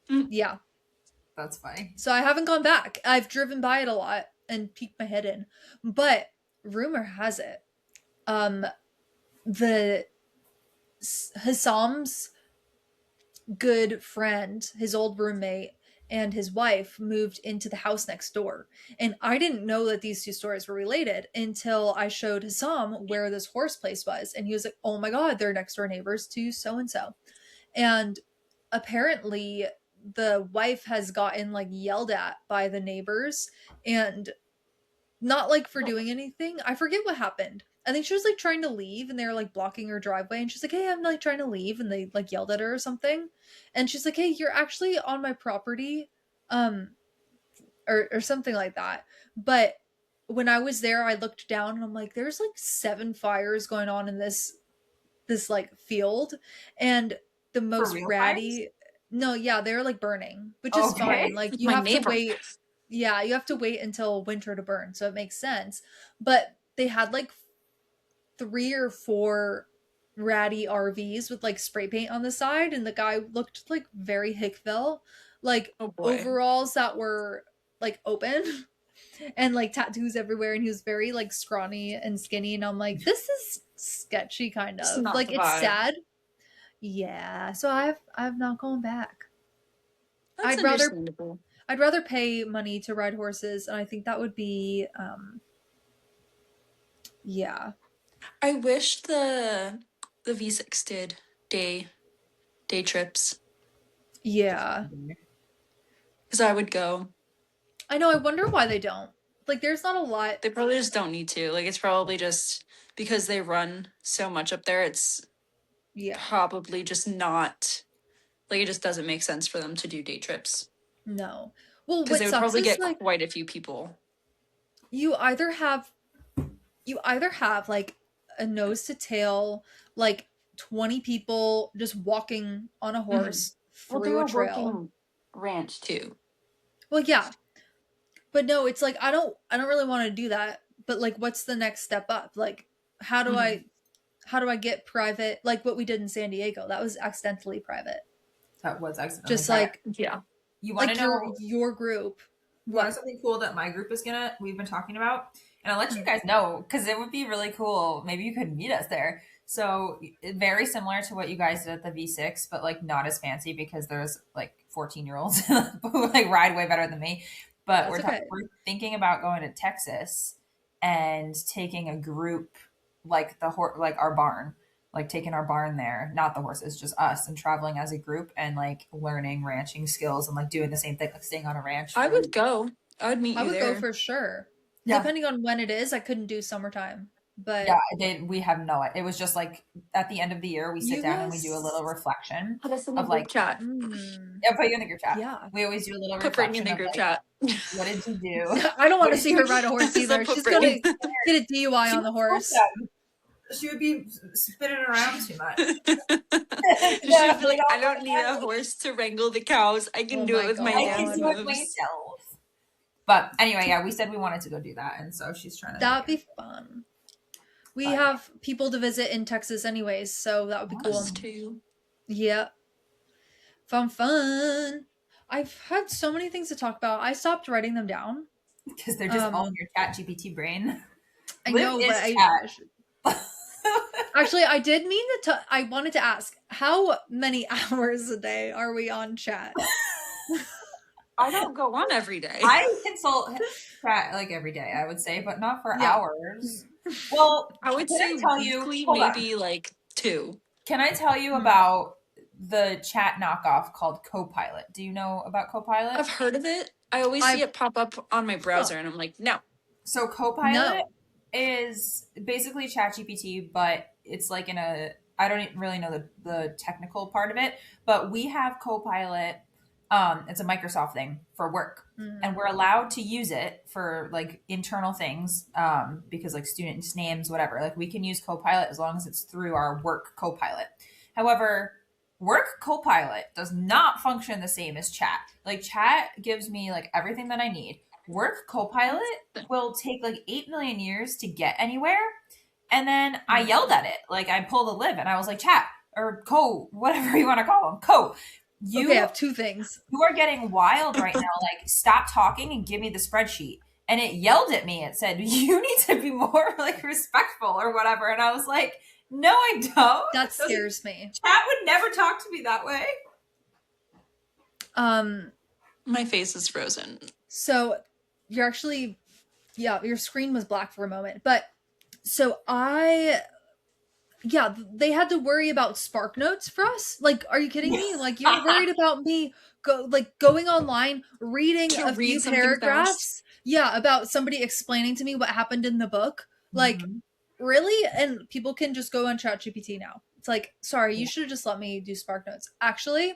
yeah. That's funny. So I haven't gone back. I've driven by it a lot and peeked my head in. But rumor has it, the Hassam's good friend, his old roommate, and his wife moved into the house next door. And I didn't know that these two stories were related until I showed Hassam where this horse place was. And he was like, oh my God, they're next door neighbors to so and so. And apparently, the wife has gotten like yelled at by the neighbors, and not like for doing anything. I forget what happened. I think she was like trying to leave and they were like blocking her driveway and she's like, "Hey, I'm like trying to leave," and they like yelled at her or something. And she's like, "Hey, you're actually on my property." Or something like that. But when I was there, I looked down and I'm like, there's like 7 fires going on in this like field, and the For most real ratty. No, yeah, they're like burning, which is Okay. fine. Like you My have to neighbor. wait. Yeah, you have to wait until winter to burn, so it makes sense. But they had like 3 or 4 ratty RVs with like spray paint on the side, and the guy looked like very Hickville, like Oh boy. overalls that were like open and like tattoos everywhere, and he was very like scrawny and skinny, and I'm like, this is sketchy kind It's of. not Like the it's vibe. sad. Yeah, so I've not gone back. That's I'd rather understandable. I'd rather pay money to ride horses, and I think that would be yeah. I wish the V6 did day trips Yeah. because I would go. I know, I wonder why they don't. Like there's not a lot. They probably just don't need to. Like it's probably just because they run so much up there. It's Yeah. probably just not like it just doesn't make sense for them to do day trips No. Well, because what they would sucks probably is get like quite a few people. you either have like a nose to tail, like 20 people just walking on a horse through a trail. ranch too. Well, yeah. But no, it's like I don't really want to do that. But like what's the next step up? Like how do I get private, like what we did in San Diego? That was accidentally private. That was accidentally Just private. like Yeah. You want like to know your group. what something cool that my group is we've been talking about, and I'll let you Hmm. guys know because it would be really cool. Maybe you could meet us there. So very similar to what you guys did at the V6, but like not as fancy because there's like 14-year-olds who like ride way better than me. But That's okay. we're thinking about going to Texas and taking a group like like our barn, like taking our barn there, not the horses, just us, and traveling as a group and like learning ranching skills and like doing the same thing, like staying on a ranch. I would go. I would meet I you would there. go for sure. Yeah. Depending on when it is, I couldn't do summertime. But Yeah, we have no. It was just like at the end of the year, we sit You down and we guys- do a little reflection Put us in the of group like. chat. I'll put you in the group chat. Yeah. We always do a little Put Brittany reflection in the of group like, chat. what did you do? I don't want to What see her ride a horse So either. put She's gonna Brittany- get a DUI on the horse. She would be spinning around too much. She would be like, I don't need a horse to wrangle the cows. I can Oh do my it with my God. I hands can and do it moves. myself. But anyway, yeah, we said we wanted to go do that, and so she's trying to. That'd be fun. We Fun. have people to visit in Texas anyways, so that would be cool. Us too. Yeah. Fun. I've had so many things to talk about. I stopped writing them down. because they're just all in your Chat GPT brain. I Liv know, is but chat. actually, I did mean to. I wanted to ask, how many hours a day are we on chat? I don't go on every day. I consult chat like every day, I would say, but not for Yeah. hours. Well, I would can say I tell you, weekly, hold on. maybe like 2. Can I tell you about the chat knockoff called Copilot? Do you know about Copilot? I've heard of it. I always see it pop up on my browser, and I'm like, no. So Copilot No. is basically ChatGPT, but it's like in a, I don't really know the technical part of it, but we have Copilot. It's a Microsoft thing for work, and we're allowed to use it for like internal things, because like students' names, whatever. Like we can use Copilot as long as it's through our work Copilot. However, work Copilot does not function the same as chat. Like chat gives me like everything that I need. Work Copilot will take like 8 million years to get anywhere. And then I yelled at it. Like I pulled a Liv and I was like, chat or whatever you want to call them. Okay, I have 2 things. You are getting wild right now. Like stop talking and give me the spreadsheet. And it yelled at me. It said, you need to be more like respectful or whatever. And I was like, no, I don't. That scares me. Chat would never talk to me that way. My face is frozen. So you're actually, yeah, your screen was black for a moment, but so they had to worry about Spark Notes for us. Like, are you kidding me? Like, you're worried about me going online, reading To a read few something paragraphs. fast. Yeah, about somebody explaining to me what happened in the book. Like, really? And people can just go on ChatGPT now. It's like, sorry, you should have just let me do Spark Notes. Actually,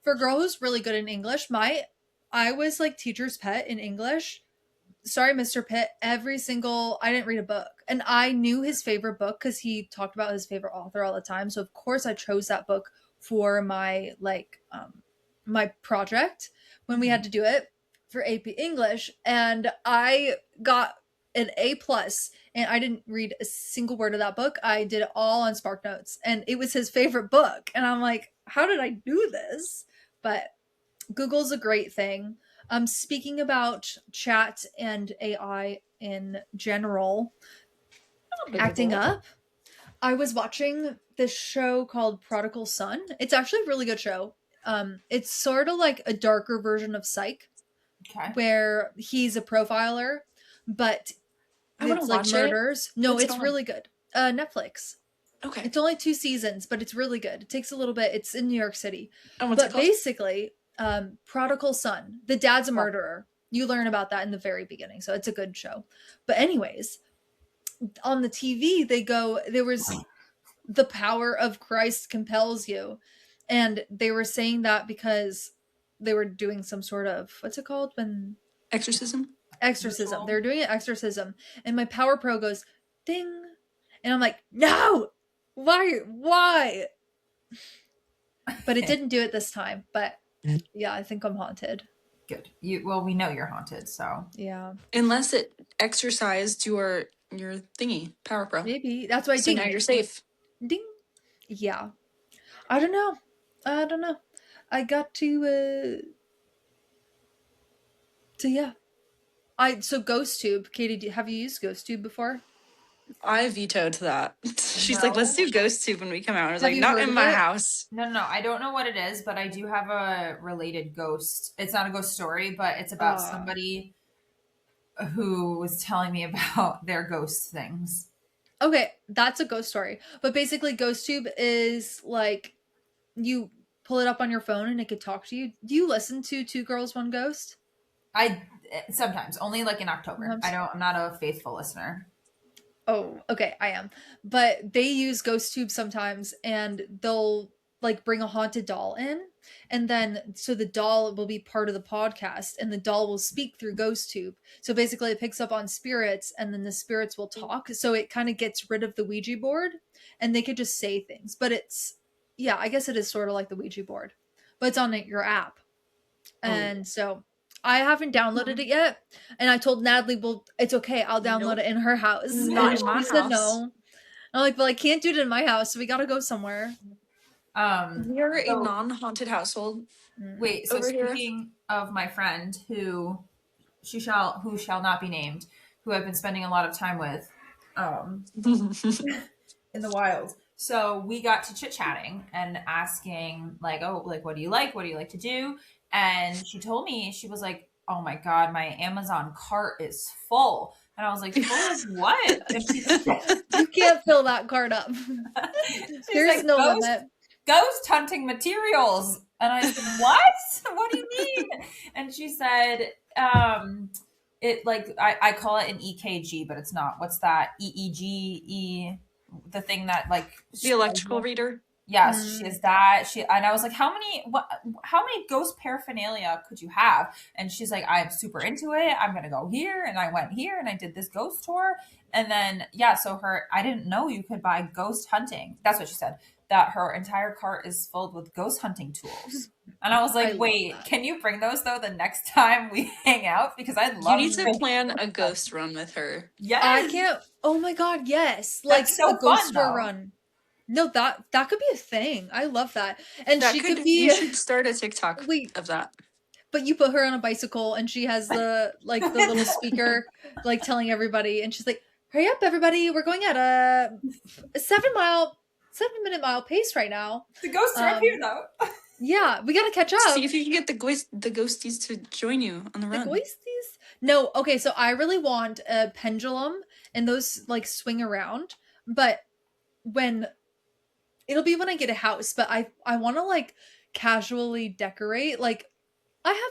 for a girl who's really good in English, I was like teacher's pet in English. Sorry, Mr. Pitt. I didn't read a book, and I knew his favorite book because he talked about his favorite author all the time. So of course I chose that book for my my project when we had to do it for AP English, and I got an A+, and I didn't read a single word of that book. I did it all on Spark Notes, and it was his favorite book, and I'm like, how did I do this? But Google's a great thing. Speaking about chat and AI in general, acting up, I was watching this show called Prodigal Son. It's actually a really good show. It's sort of like a darker version of Psych, Okay. where he's a profiler, but I want it's to like watch murders. it. No, What's it's it on? really good. Netflix. Okay. It's only 2 seasons, but it's really good. It takes a little bit. It's in New York City. And what's it But called? basically, Prodigal Son. The dad's a murderer. You learn about that in the very beginning, so it's a good show. But anyways, on the TV, there was the power of Christ compels you. And they were saying that because they were doing some sort of, what's it called when Exorcism? exorcism. Ritual. They're doing an exorcism, and my Power Pro goes ding, and I'm like, no, why? But it didn't do it this time. But yeah, I think I'm haunted. Good. Well, we know you're haunted, so Yeah, Unless it exercised your thingy, Power Pro. maybe that's why. So Ding, now you're safe. ding. Yeah, I don't know. I got to yeah. So GhostTube, Katie, have you used GhostTube before? I vetoed that. She's like, No. let's do GhostTube when we come out. I was Have like, you not heard in of my it? house. No. I don't know what it is, but I do have a related ghost. It's not a ghost story, but it's about somebody who was telling me about their ghost things. Okay, that's a ghost story. But basically, GhostTube is like you pull it up on your phone and it could talk to you. Do you listen to Two Girls, One Ghost? I sometimes only like in October. Sometimes. I'm not a faithful listener. Oh, okay, I am. But they use GhostTube sometimes, and they'll like bring a haunted doll in, and then so the doll will be part of the podcast, and the doll will speak through GhostTube. So basically, it picks up on spirits, and then the spirits will talk. So it kind of gets rid of the Ouija board, and they could just say things. But yeah, I guess it is sort of like the Ouija board, but it's on your app, and so I haven't downloaded it yet, and I told Natalie, "Well, it's okay. I'll download it in her house." Not And in my she said house. no. I'm like, "Well, I can't do it in my house, so we got to go somewhere." We're a So- non-haunted household. Wait, so Over here. speaking of my friend who shall not be named, who I've been spending a lot of time with, in the wild. So we got to chit-chatting and asking like, oh, like, what do you like? What do you like to do? And she told me, she was like, oh my God, my Amazon cart is full. And I was like, full of what? And she said, You can't fill that card up. There's like, no ghost, limit. ghost hunting materials. And I said, what? What do you mean? And she said, it like, I call it an EKG, but it's not. What's that? EEG, the thing that like The electrical reader. Yes, she has that. And I was like, how many ghost paraphernalia could you have? And she's like, I'm super into it. I'm gonna go here, and I went here, and I did this ghost tour, and then so I didn't know you could buy ghost hunting. That's what she said. That her entire cart is filled with ghost hunting tools. And I was like, wait, can you bring those though the next time we hang out? Because I'd love. You need to plan a ghost run with her. Yes, I can't. Oh my God, yes! Like That's so a ghost fun, store though. run. No, that could be a thing. I love that. And That she could be. You should start a TikTok Wait. of that. But you put her on a bicycle, and she has the little speaker, like telling everybody, and she's like, "Hurry up, everybody! We're going at a 7-minute mile pace right now." the ghosts are up here though. Yeah, we gotta catch up. See if you can get the ghosties to join you on the The run. ghosties? No, okay, so I really want a pendulum, and those like swing around, but it'll be when I get a house, but I want to like casually decorate. Like I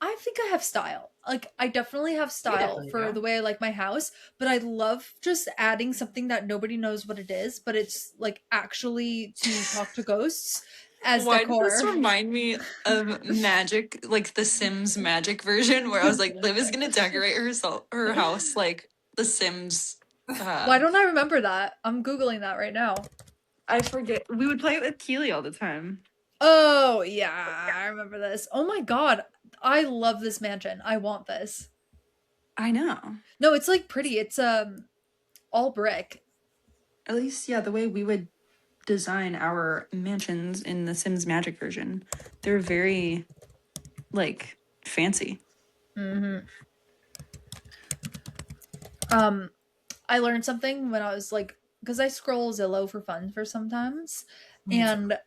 I think I have style. Like, I definitely have style definitely for do. the way I like my house, but I love just adding something that nobody knows what it is, but it's like actually to talk to ghosts as Why does this decor. remind me of Magic, like the Sims Magic version, where I was like, Liv is gonna decorate her house like the Sims. Why don't I remember that? I'm Googling that right now. I forget. We would play it with Keely all the time. Oh, yeah, I remember this. Oh my god, I love this mansion. I want this. I know. No, it's like pretty. It's all brick. At least, yeah, the way we would design our mansions in the Sims Magic version, they're very, like, fancy. Mm-hmm. I learned something when I was like, because I scroll Zillow for fun for sometimes, and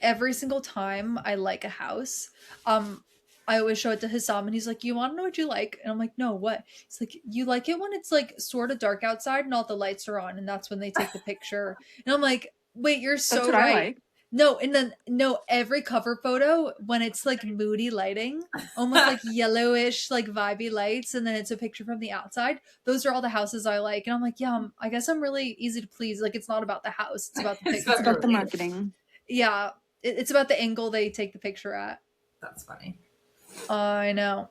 every single time I like a house, I always show it to Hassam, and he's like, "You want to know what you like?" And I'm like, "No, what?" He's like, "You like it when it's like sort of dark outside and all the lights are on, and that's when they take the picture." And I'm like, "Wait, you're That's so what right." I like. No, and then no, every cover photo when it's like moody lighting, almost like yellowish, like vibey lights, and then it's a picture from the outside. Those are all the houses I like, and I'm like, yeah, I guess I'm really easy to please. Like, it's not about the house; it's about the It's picture. It's about the Really? marketing. Yeah, it's about the angle they take the picture at. That's funny. I know.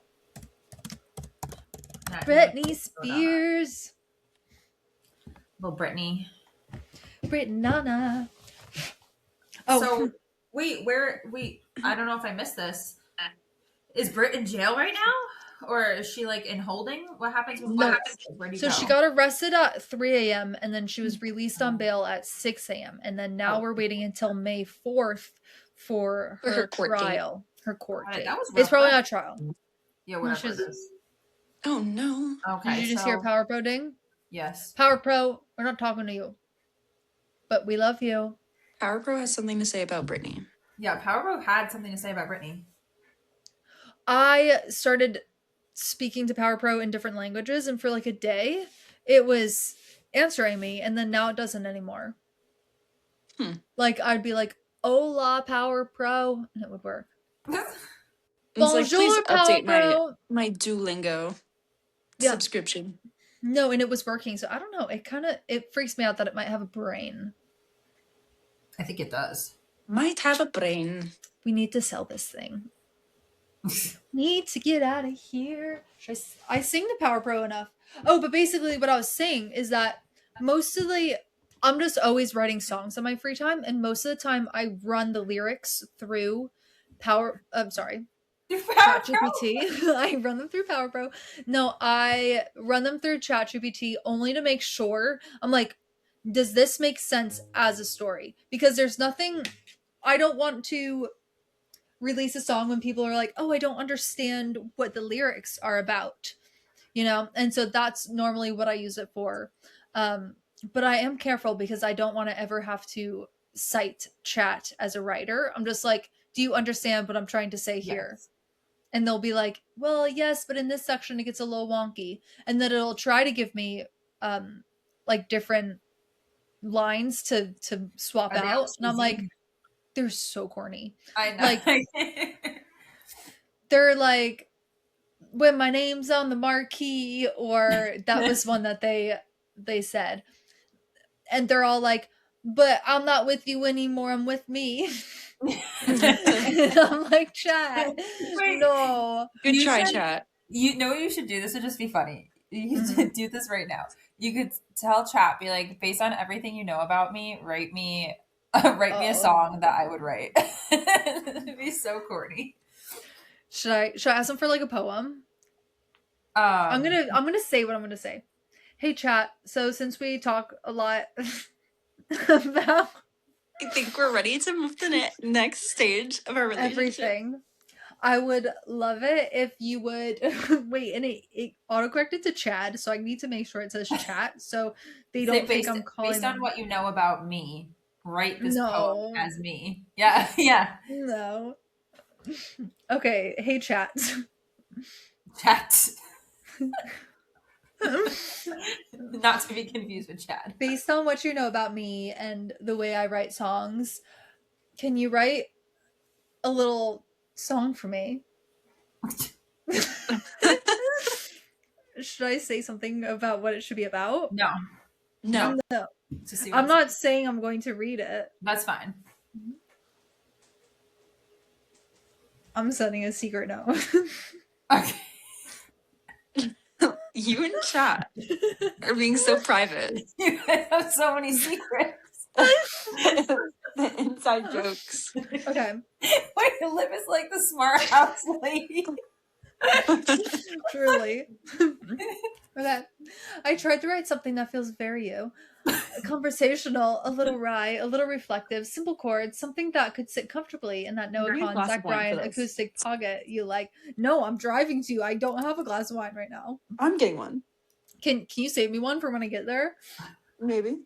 Not Britney Spears. Little Britney. Britnana. Oh, So wait, I don't know if I missed this. Is Brit in jail right now? Or is she like in holding? What happens with No. Where do you so go? she got arrested at 3 a.m. and then she was released on bail at 6 a.m. And then now Oh. we're waiting until May 4th for For her her court date. trial. Her court Got it. date. That was It's rough. probably not a trial. Yeah, whatever she's- it is. Oh no. Okay. Did you just hear Power Pro ding? Yes. Power Pro, we're not talking to you. But we love you. Power Pro has something to say about Britney. Yeah, Power Bro had something to say about Britney. I started speaking to Power Pro in different languages, and for like a day, it was answering me, and then now it doesn't anymore. Like, I'd be like, "Hola, Power Pro," and it would work. It's Bonjour, like, please Power update Pro. my Duolingo subscription. No, and it was working, so I don't know. It freaks me out that it might have a brain. I think it does. Might have a brain. We need to sell this thing. Need to get out of here. I sing the Power Pro enough. Oh, but basically what I was saying is that I'm just always writing songs on my free time, and most of the time I run the lyrics through ChatGPT. I run them through Power Pro. No, I run them through ChatGPT only to make sure. I'm like, does this make sense as a story? Because there's nothing. I don't want to release a song when people are like, oh, I don't understand what the lyrics are about, and so that's normally what I use it for. But I am careful because I don't want to ever have to cite chat as a writer. I'm just like, do you understand what I'm trying to say here? Yes. And they'll be like, well, yes, but in this section it gets a little wonky, and then it'll try to give me like different lines to swap out, and I'm like, they're so corny. I know. Like, they're like, when my name's on the marquee, or that was one that they said, and they're all like, but I'm not with you anymore, I'm with me. And I'm like, chat. Wait. No. Good try, chat. You know what you should do? This would just be funny. You should do this right now. You could tell chat, be like, based on everything you know about me, write me a song that I would write. It'd be so corny. Should I ask them for like a poem? I'm gonna say what I'm gonna say. Hey chat, so since we talk a lot about I think we're ready to move to the next stage of our relationship. everything, I would love it if you would wait, and it autocorrected to Chad, so I need to make sure it says chat so they don't think I'm calling based on them. what you know about me, write this No. poem as me. Yeah, yeah. No. Okay, hey chat. Chat. Not to be confused with Chad. Based on what you know about me and the way I write songs, can you write a little song for me? Should I say something about what it should be about? No. No. No. To see what I'm it's- not saying I'm going to read it. That's fine. I'm sending a secret note. Okay. You and chat are being so private. You guys have so many secrets. The inside jokes. Okay. Wait, Liv is like the smart house lady. Truly. Okay. I tried to write something that feels very you. Conversational, a little wry, a little reflective, simple chords, something that could sit comfortably in that no Bring me a con glass Zach of wine Bryan for this. acoustic pocket you like. No, I'm driving to you. I don't have a glass of wine right now. I'm getting one. Can you save me one for when I get there? Maybe.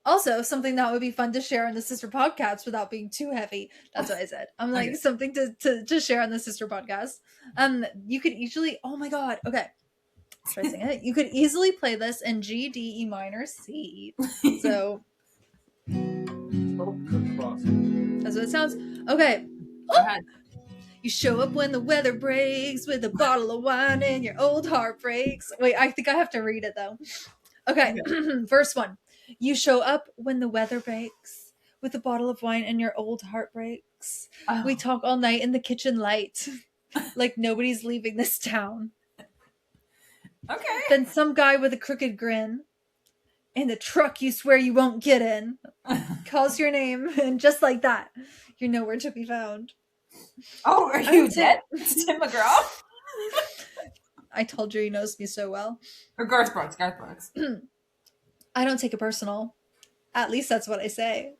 Also, something that would be fun to share on the sister podcast without being too heavy. That's what I said. I'm like, Okay. something to share on the sister podcast. You could easily, oh my god, okay. Should I sing it? You could easily play this in G, D, E minor, C. So that's what it sounds. Okay. Go ahead. You show up when the weather breaks with a bottle of wine and your old heart breaks. Wait, I think I have to read it though. Okay. Verse 1. You show up when the weather breaks with a bottle of wine and your old heart breaks. Oh. We talk all night in the kitchen light like nobody's leaving this town. Okay. Then some guy with a crooked grin in the truck you swear you won't get in calls your name, and just like that, you're nowhere to be found. Oh, are you I'm dead? Tim McGraw? I told you he knows me so well. Or Garth Brooks. Garth Brooks. I don't take it personal. At least that's what I say.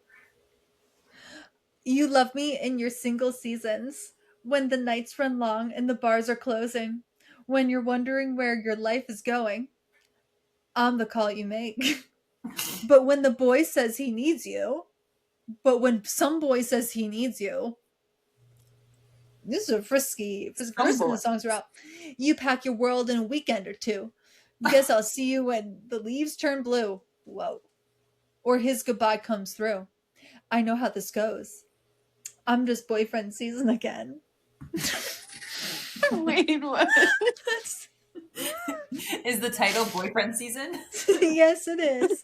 You love me in your single seasons, when the nights run long and the bars are closing, when you're wondering where your life is going. I'm the call you make. But when the boy says he needs you, but when some boy says he needs you, this is a frisky person the songs are out. You pack your world in a weekend or two. Guess I'll see you when the leaves turn blue. Whoa. Or his goodbye comes through. I know how this goes. I'm just boyfriend season again. Wait, what? Is the title Boyfriend Season? Yes, it is.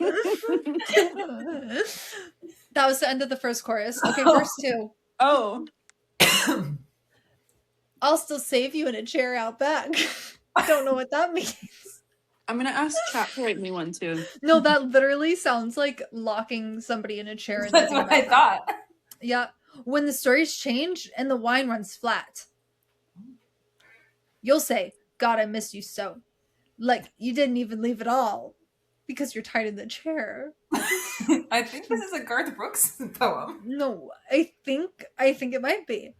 That was the end of the first chorus. Okay, verse 2. Oh. I'll still save you in a chair out back. I don't know what that means. I'm gonna ask chat to write me one too. No, that literally sounds like locking somebody in a chair. And That's leaving what I them. thought. Yeah. When the stories change and the wine runs flat, you'll say, God, I miss you so. Like you didn't even leave at all because you're tied in the chair. I think this is a Garth Brooks poem. No, I think it might be.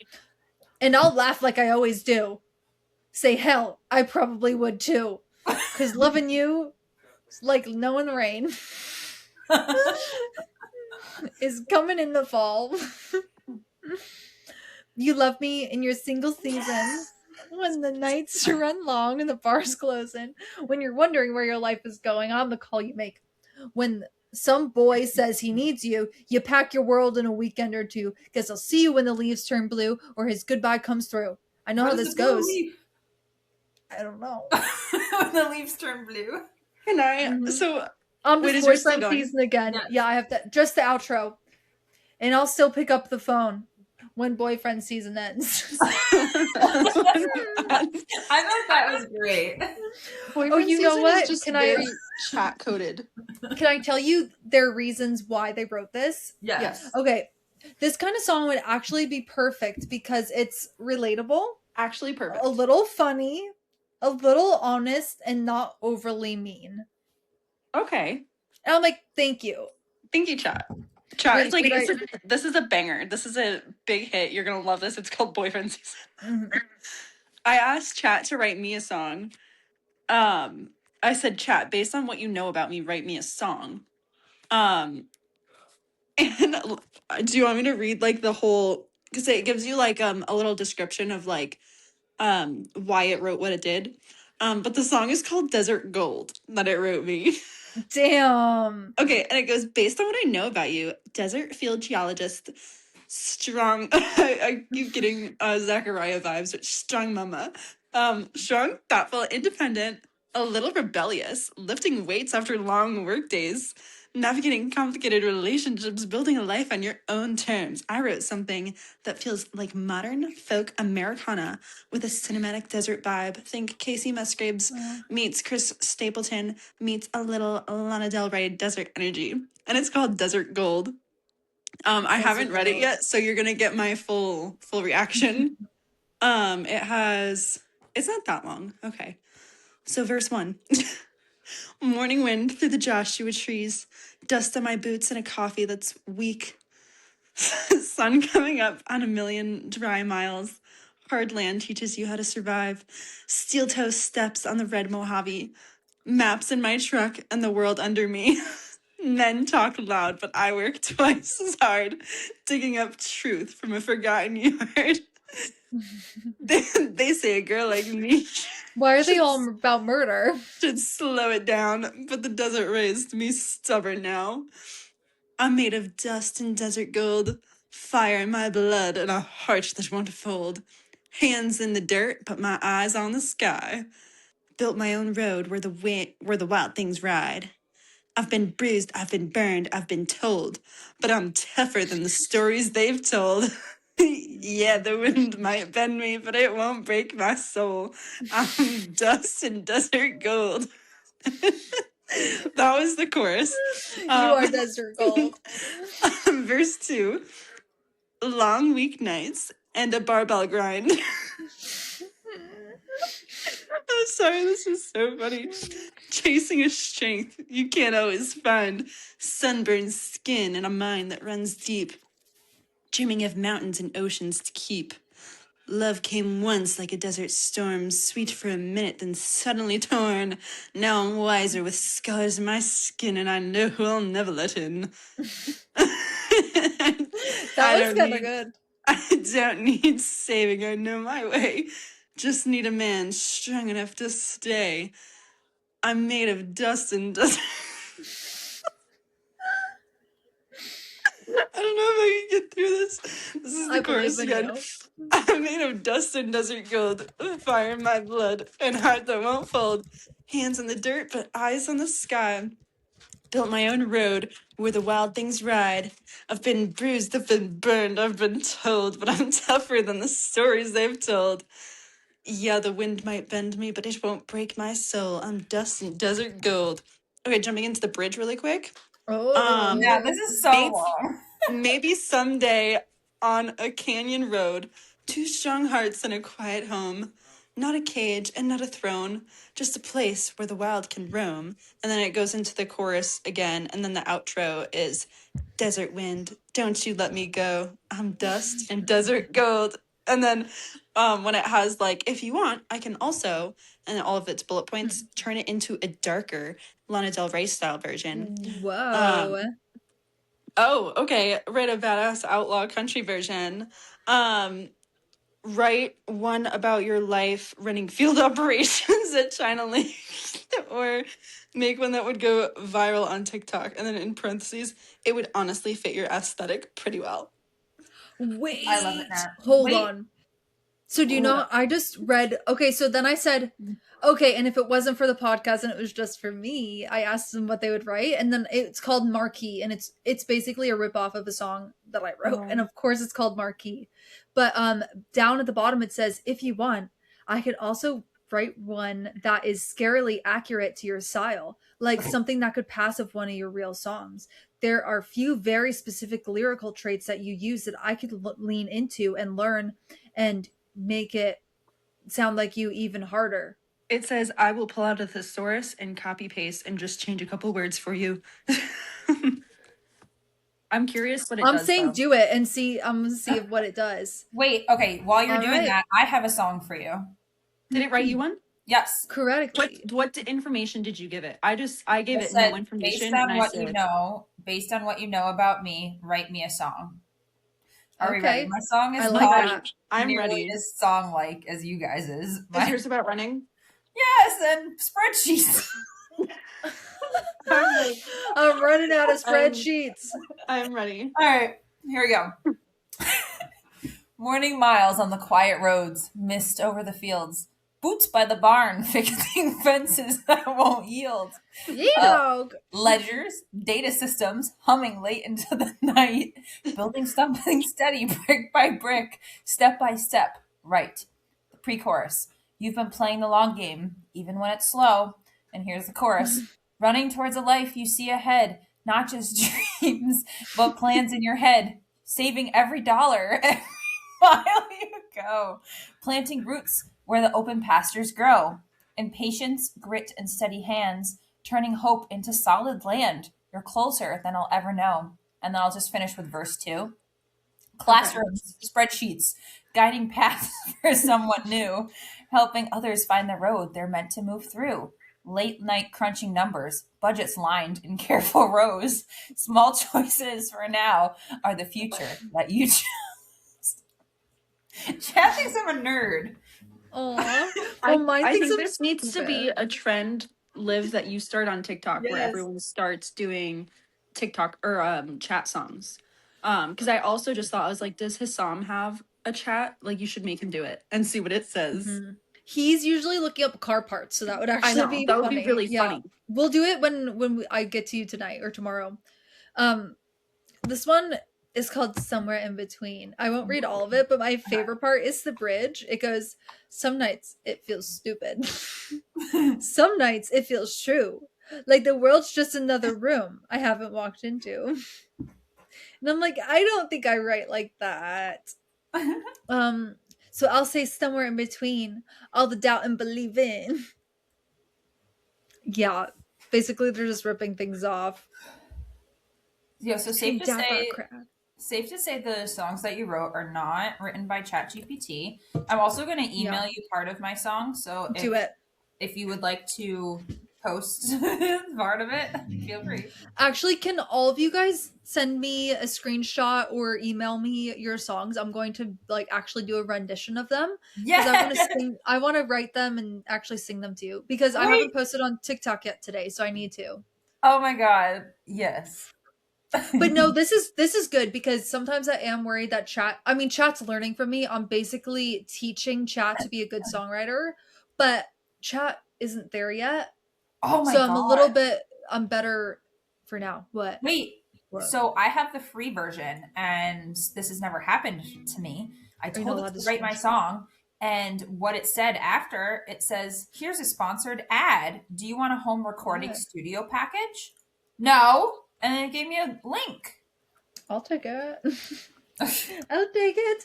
And I'll laugh like I always do. Say, hell, I probably would too. Because loving you is like knowing the rain is coming in the fall. You love me in your single season. When the nights run long and the bar's closing. When you're wondering where your life is going, I'm the call you make. When some boy says he needs you, you pack your world in a weekend or two. Guess I'll see you when the leaves turn blue or his goodbye comes through. I know how this goes. I don't know. When the leaves turn blue. Can I? Mhm. So I'm Wait, just is yours still boyfriend going? season again. Yes. Yeah, I have to just the outro. And I'll still pick up the phone when boyfriend season ends. I thought that was great. Boyfriend you know season what? is just Can I- very chat coded. Can I tell you their reasons why they wrote this? Yes. Okay. This kind of song would actually be perfect because it's relatable, Actually perfect. a little funny, a little honest, and not overly mean. Okay. And I'm like, thank you. Thank you, chat. Chat, Wait, it's like did this is a banger. This is a big hit. You're gonna love this. It's called Boyfriend Season. Mhm. I asked chat to write me a song. I said, chat, based on what you know about me, write me a song. And do you want me to read like the whole, because it gives you like a little description of like why it wrote what it did. But the song is called Desert Gold that it wrote me. Damn. Okay, and it goes, based on what I know about you, desert field geologist, strong. I keep getting Zachariah vibes, which strong mama. Strong, thoughtful, independent, a little rebellious, lifting weights after long work days, navigating complicated relationships, building a life on your own terms. I wrote something that feels like modern folk Americana with a cinematic desert vibe. Think Casey Musgraves meets Chris Stapleton meets a little Lana Del Rey desert energy. And it's called Desert Gold. I haven't read it yet, so you're gonna get my full reaction. It's not that long. Okay. So verse 1. Morning wind through the Joshua trees, dust on my boots and a coffee that's weak. Sun coming up on a million dry miles. Hard land teaches you how to survive. Steel toe steps on the red Mojave. Maps in my truck and the world under me. Men talk loud, but I work twice as hard, digging up truth from a forgotten yard. They say a girl like me Why are they all about murder? should slow it down, but the desert raised me stubborn now. I'm made of dust and desert gold, fire in my blood and a heart that won't fold. Hands in the dirt, but my eyes on the sky. Built my own road where the wild things ride. I've been bruised, I've been burned, I've been told, but I'm tougher than the stories they've told. Yeah, the wind might bend me, but it won't break my soul. I'm dust and desert gold. That was the chorus. You are desert gold. Verse 2. Long weeknights and a barbell grind. I'm sorry, this is so funny. Chasing a strength you can't always find. Sunburned skin and a mind that runs deep. Dreaming of mountains and oceans to keep. Love came once like a desert storm, sweet for a minute, then suddenly torn. Now I'm wiser with scars in my skin, and I know who I'll never let in. That was kind of good. I don't need saving, I know my way. Just need a man strong enough to stay. I'm made of dust and dust. I don't know if I can get through this. This is the chorus again. I'm made of dust and desert gold, fire in my blood, and heart that won't fold. Hands in the dirt, but eyes on the sky. Built my own road where the wild things ride. I've been bruised, I've been burned, I've been told, but I'm tougher than the stories they've told. Yeah, the wind might bend me, but it won't break my soul. I'm dust and desert gold. Okay, jumping into the bridge really quick. Oh. Yeah, this is so long. Maybe someday on a canyon road, two strong hearts in a quiet home. Not a cage and not a throne, just a place where the wild can roam. And then it goes into the chorus again, and then the outro is desert wind, don't you let me go. I'm dust and desert gold. And then when it has like, if you want, I can also, and all of its bullet points, turn it into a darker Lana Del Rey style version. Whoa. Oh, okay. Write a badass outlaw country version. Write one about your life running field operations at China Lake, or make one that would go viral on TikTok. And then in parentheses, it would honestly fit your aesthetic pretty well. Wait. I love it, Nat. Hold on. So do you know, I just read, okay, so then I said, okay, and if it wasn't for the podcast and it was just for me, I asked them what they would write, and then it's called Marquee, and it's basically a ripoff of a song that I wrote, and of course it's called Marquee. But down at the bottom it says, if you want, I could also write one that is scarily accurate to your style, like something that could pass as one of your real songs. There are few very specific lyrical traits that you use that I could lean into and learn and make it sound like you even harder. It says, I will pull out a thesaurus and copy paste and just change a couple words for you. I'm curious what it does. I'm saying do it and see. I'm going to see what it does. Wait, okay. While you're doing that, I have a song for you. Did it write you one? Yes. Correctly. What information did you give it? I gave it no information. Based on what you know about me, write me a song. Are we ready? My song is not nearly as song-like as you guys is. Is yours about running? Yes, and spreadsheets. I'm running out of spreadsheets. I'm ready. All right, here we go. Morning miles on the quiet roads, mist over the fields, boots by the barn, fixing fences that won't yield. Yeah. Ledgers, data systems, humming late into the night, building something steady, brick by brick, step by step. Right. The pre chorus. You've been playing the long game, even when it's slow. And here's the chorus. Running towards a life you see ahead, not just dreams, but plans in your head. Saving every dollar, every mile you go. Planting roots where the open pastures grow. In patience, grit, and steady hands, turning hope into solid land. You're closer than I'll ever know. And then I'll just finish with verse 2. Classrooms, spreadsheets, guiding paths for someone new, helping others find the road they're meant to move through. Late night crunching numbers, budgets lined in careful rows. Small choices for now are the future that you chose. Chad thinks I'm a nerd. Aw. I, Well, mine I thinks think I'm this needs to be stupid. a trend, Liv, that you start on TikTok where Yes. everyone starts doing TikTok or chat songs. Because I also just thought, I was like, does Hassam have a chat? Like, you should make him do it and see what it says. Mhm. He's usually looking up car parts, so that would I actually know be that would funny. be really Yeah. funny. We'll do it when I get to you tonight or tomorrow. This one is called Somewhere in Between. I won't read all of it, but my favorite part is the bridge. It goes, some nights it feels stupid. Some nights it feels true. Like the world's just another room I haven't walked into. And I'm like, I don't think I write like that. So I'll say somewhere in between all the doubt and believe in. Yeah. Basically they're just ripping things off. Yeah, so Between doubt bar crowd. safe to say the songs that you wrote are not written by ChatGPT. I'm also going to email you part of my song, so Do it. if you would like to post part of it, feel free. Actually, can all of you guys send me a screenshot or email me your songs? I'm going to like actually do a rendition of them. Because Yeah. I want to sing, I want to write them and actually sing them to you. Because I haven't posted on TikTok yet today, so I need to. Oh my god. Yes. But no, this is good because sometimes I am worried that chat's learning from me. I'm basically teaching chat to be a good songwriter, but chat isn't there yet. Oh my So god. I'm a little bit I'm better for now. What? Wait. What? So I have the free version and this has never happened to me. I you not told it allowed to to write my screenshot? song and what it said after, it says, "Here's a sponsored ad. Do you want a home recording What? studio package?" No. And then it gave me a link. I'll take it. I'll take it.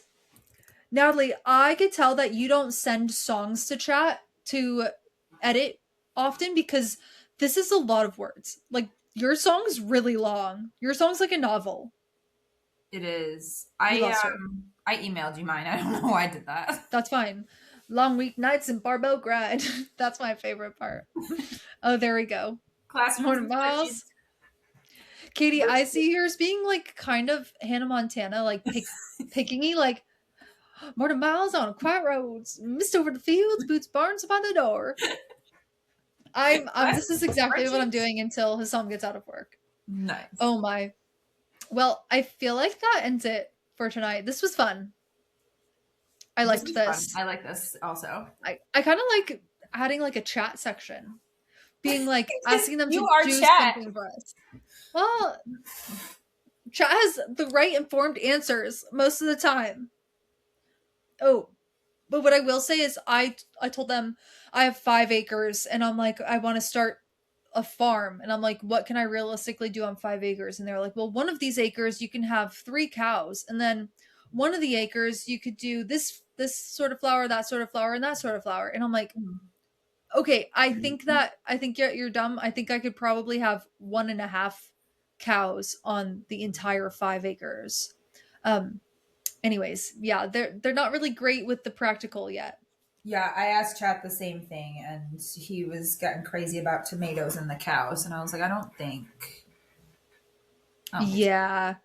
Natalie, I could tell that you don't send songs to chat to edit often because this is a lot of words. Like your song's really long. Your song's like a novel. It is. We lost her. I emailed you mine. I don't know why I did that. That's fine. Long weeknights in Barbo Grind. That's my favorite part. Oh, there we go. Classrooms Morning, and Miles. spreadsheets. Katie, I see yours being like kind of Hannah Montana, like pickingy, like more than miles on quiet roads, mist over the fields, boots barns by the door. This is exactly what I'm doing until his son gets out of work. Nice. Oh my. Well, I feel like that ends it for tonight. This was fun. I liked this. I like this also. I kind of like adding like a chat section. Being like asking them You to are do chat. something for us. Well, chat has the right informed answers most of the time. Oh, but what I will say is I told them I have 5 acres and I'm like, I want to start a farm. And I'm like, what can I realistically do on 5 acres? And they're like, well, one of these acres you can have 3 cows. And then one of the acres you could do this sort of flower, that sort of flower, and that sort of flower. And I'm like, okay, I think you're dumb. I think I could probably have 1.5 cows on the entire 5 acres. Anyways, yeah, they're not really great with the practical yet. Yeah, I asked Chat the same thing, and he was getting crazy about tomatoes and the cows, and I was like, I don't think. Yeah,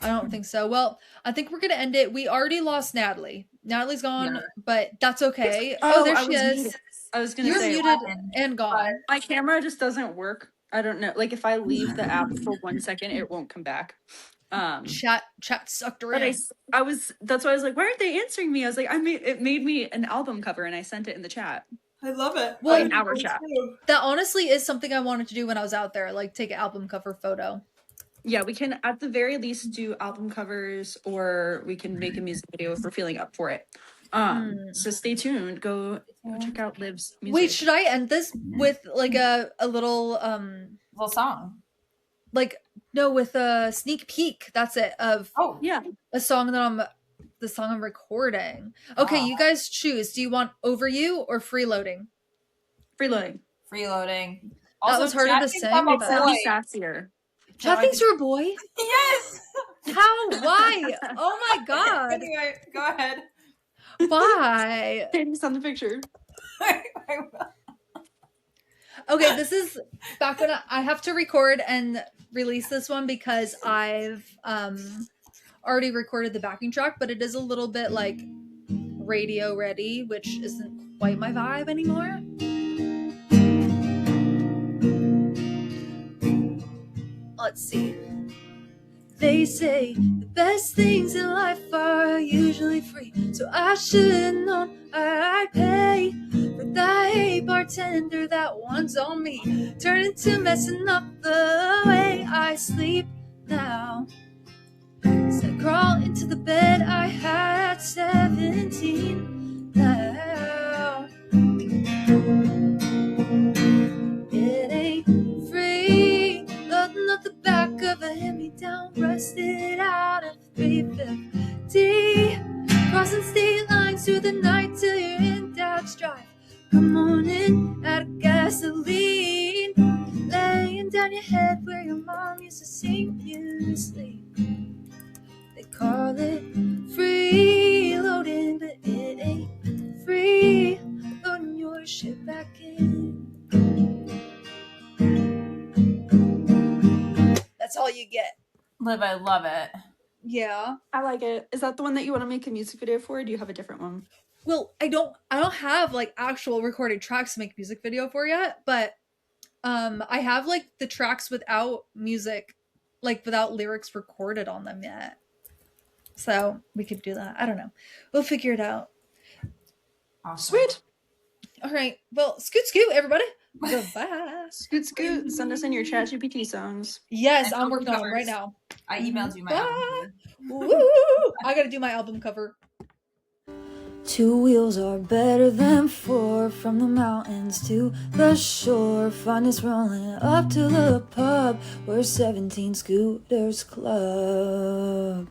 I don't think so. Well, I think we're gonna end it. We already lost Natalie. Natalie's gone, but that's okay. Oh, there she is. Muted. I was gonna You're say muted and gone. my camera just doesn't work. I don't know. Like if I leave the app for 1 second, it won't come back. Chat sucked her But in. I was, that's why I was like, why aren't they answering me? I was like, it made me an album cover and I sent it in the chat. I love it. Well, In our chat. That honestly is something I wanted to do when I was out there, like take an album cover photo. Yeah, we can at the very least do album covers, or we can make a music video if we're feeling up for it. So stay tuned. Go check out Liv's music. Wait, should I end this with like a little Little song. like no, with a sneak peek, that's it, of yeah, a song that the song I'm recording. Okay, you guys choose. Do you want Over You or Freeloading? freeloading. Freeloading. That was harder to say, but Be sassier. Chad thinks you're a boy. Yes. How? Why? Oh my god. Anyway, go ahead. Why? It's on the picture. Okay, this is back when I have to record and release this one because I've already recorded the backing track, but it is a little bit like radio ready, which isn't quite my vibe anymore. Let's see. They say the best things in life are usually free, so I should have known I'd pay for that. Hey, bartender, that one's on me. Turn into messing up the way I sleep now. So I crawl into the bed I had at 17 now. It ain't free, nothing at the back of a hand-me-down, rusted out of 350. Crossing state lines through the night till you're in Dodge Drive. Come on in, out of gasoline, laying down your head where your mom used to sing you to sleep. They call it freeloading, but it ain't free loading your shit back in. That's all you get. Liv, I love it. Yeah. I like it. Is that the one that you want to make a music video for, or do you have a different one? Well, I don't have like actual recorded tracks to make a music video for yet, but I have like the tracks without music, like without lyrics recorded on them yet. So we could do that. I don't know. We'll figure it out. Awesome. Sweet. All right. Well, scoot everybody. Goodbye. Scoot. Send us in your ChatGPT songs. Yes, And I'm working on them covers. right now. I emailed you my Bye. album. Woo! I gotta do my album cover. Two wheels are better than four, from the mountains to the shore. Fun is rolling up to the pub where 17 scooters club.